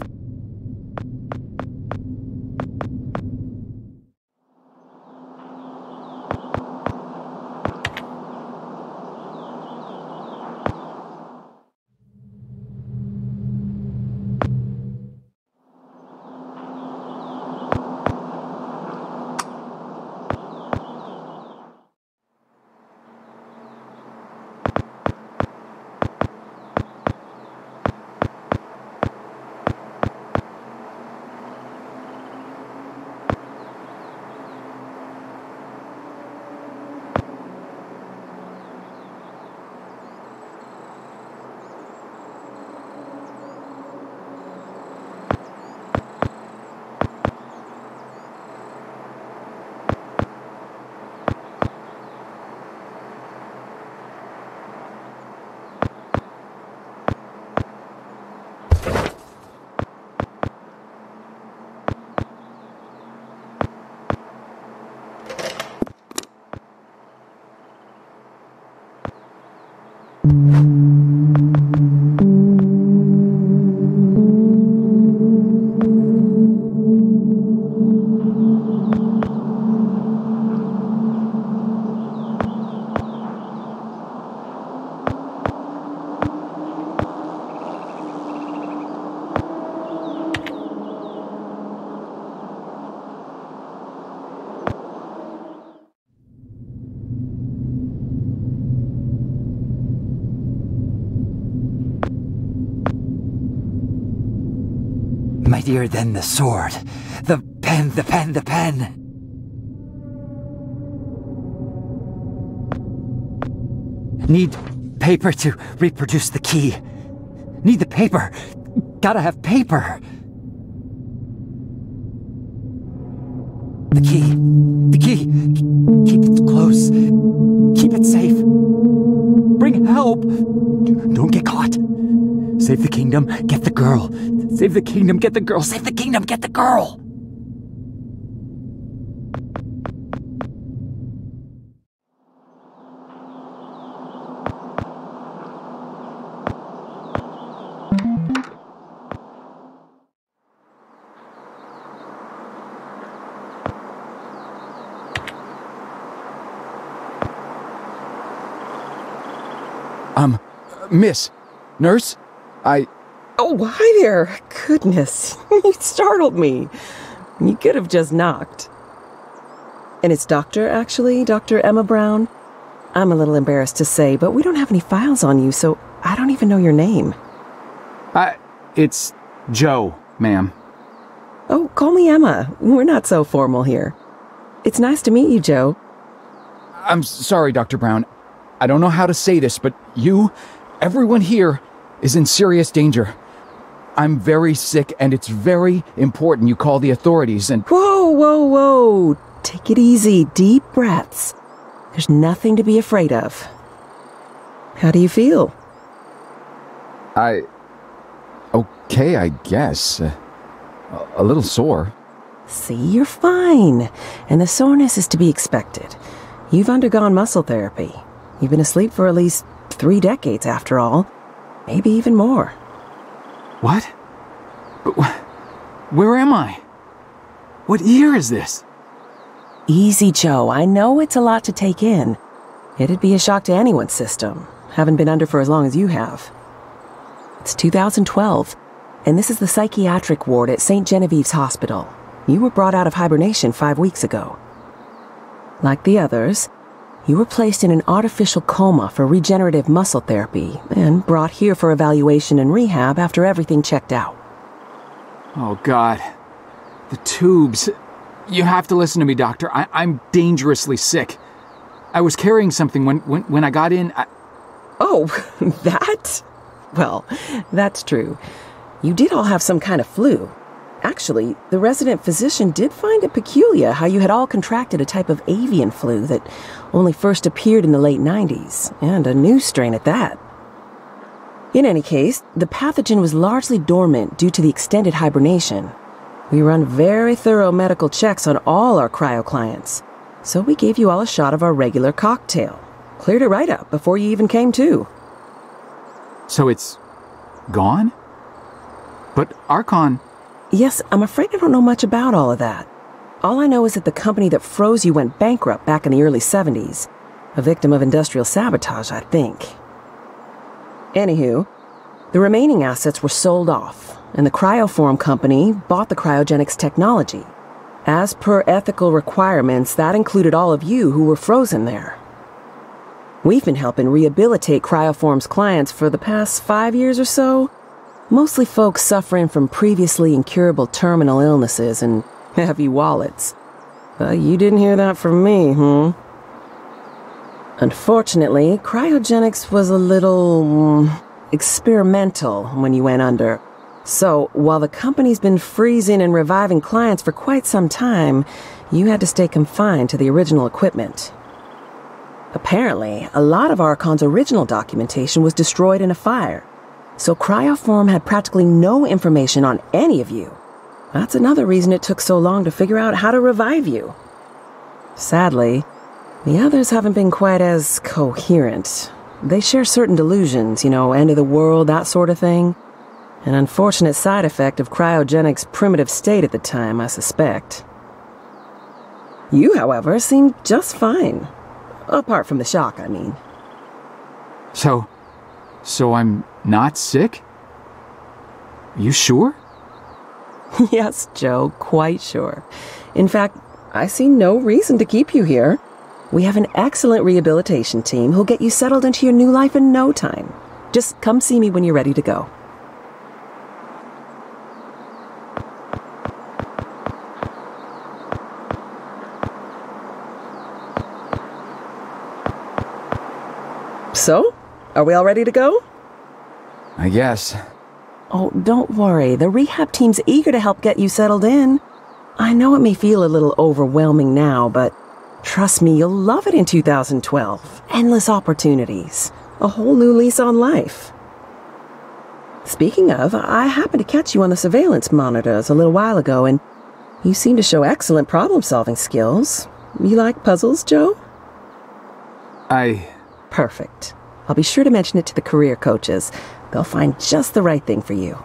Mightier than the sword. The pen, the pen, the pen. Need paper to reproduce the key. Need the paper. Gotta have paper. The key. The key. Keep it close. Keep it safe. Bring help. Don't get caught. Save the kingdom, get the girl. Save the kingdom, get the girl. Save the kingdom, get the girl. Miss, nurse, Oh, hi there. Goodness, you startled me. You could have just knocked. And it's Dr. Emma Brown? I'm a little embarrassed to say, but we don't have any files on you, so I don't even know your name. It's Joe, ma'am. Oh, call me Emma. We're not so formal here. It's nice to meet you, Joe. I'm sorry, Dr. Brown. I don't know how to say this, but everyone here is in serious danger. I'm very sick, and it's very important you call the authorities and— Whoa. Take it easy. Deep breaths. There's nothing to be afraid of. How do you feel? Okay, I guess. A little sore. See, you're fine. And the soreness is to be expected. You've undergone muscle therapy. You've been asleep for at least 3 decades, after all. Maybe even more. What? But where am I? What year is this? Easy, Joe. I know it's a lot to take in. It'd be a shock to anyone's system. Haven't been under for as long as you have. It's 2012, and this is the psychiatric ward at St. Genevieve's Hospital. You were brought out of hibernation 5 weeks ago. Like the others, you were placed in an artificial coma for regenerative muscle therapy and brought here for evaluation and rehab after everything checked out. Oh, God. The tubes. You have to listen to me, doctor. I'm dangerously sick. I was carrying something when I got in. Oh, that? Well, that's true. You did all have some kind of flu. Actually, the resident physician did find it peculiar how you had all contracted a type of avian flu that only first appeared in the late 90s, and a new strain at that. In any case, the pathogen was largely dormant due to the extended hibernation. We run very thorough medical checks on all our cryo clients, so we gave you all a shot of our regular cocktail. Cleared it right up before you even came to. So it's gone? But Archon... Yes, I'm afraid I don't know much about all of that. All I know is that the company that froze you went bankrupt back in the early 70s. A victim of industrial sabotage, I think. Anywho, the remaining assets were sold off, and the Cryoform company bought the cryogenics technology. As per ethical requirements, that included all of you who were frozen there. We've been helping rehabilitate Cryoform's clients for the past 5 years or so. Mostly folks suffering from previously incurable terminal illnesses and heavy wallets. But you didn't hear that from me, Unfortunately, cryogenics was a little experimental when you went under. So, while the company's been freezing and reviving clients for quite some time, you had to stay confined to the original equipment. Apparently, a lot of Archon's original documentation was destroyed in a fire. So Cryoform had practically no information on any of you. That's another reason it took so long to figure out how to revive you. Sadly, the others haven't been quite as coherent. They share certain delusions, end of the world, that sort of thing. An unfortunate side effect of cryogenics' primitive state at the time, I suspect. You, however, seem just fine. Apart from the shock, I mean. So I'm not sick? You sure? Yes, Joe, quite sure. In fact, I see no reason to keep you here. We have an excellent rehabilitation team who'll get you settled into your new life in no time. Just come see me when you're ready to go. So, are we all ready to go? I guess. Oh, don't worry. The rehab team's eager to help get you settled in. I know it may feel a little overwhelming now, but trust me, you'll love it in 2012. Endless opportunities. A whole new lease on life. Speaking of, I happened to catch you on the surveillance monitors a little while ago, and you seem to show excellent problem-solving skills. You like puzzles, Joe? Perfect. I'll be sure to mention it to the career coaches. They'll find just the right thing for you.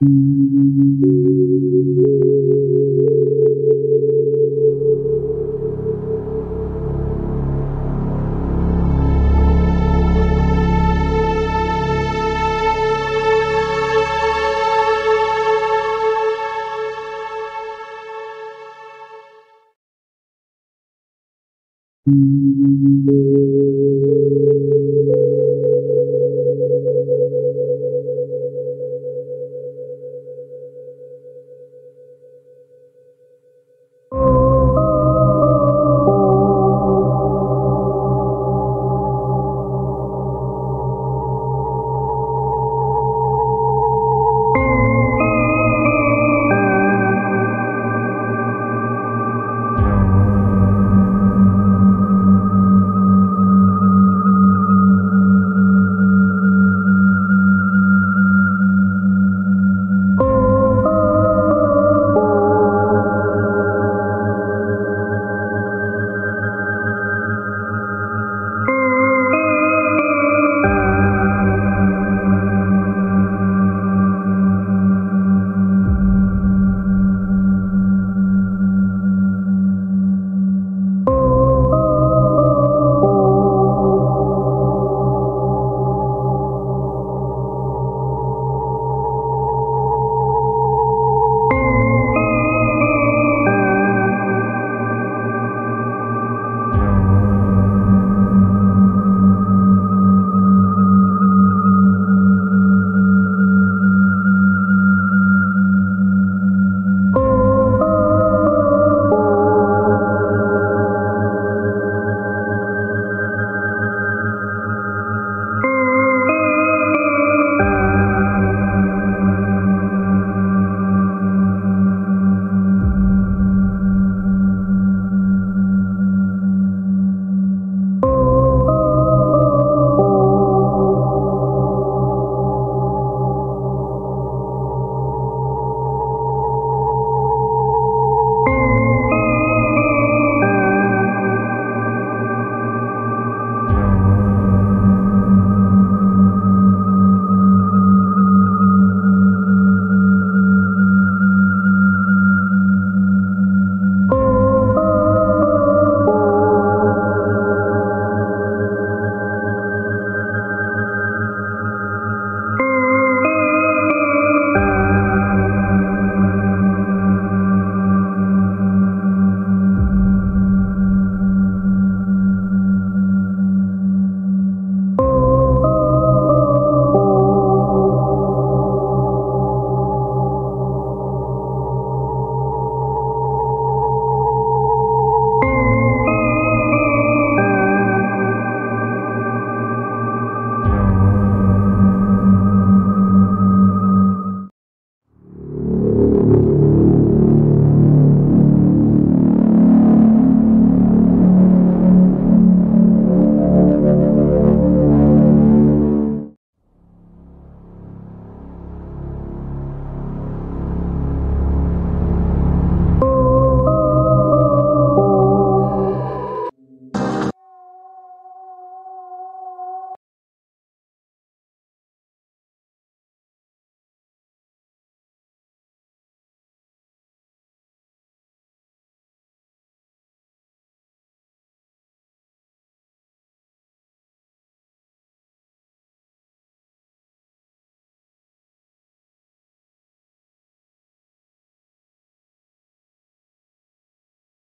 Thank you.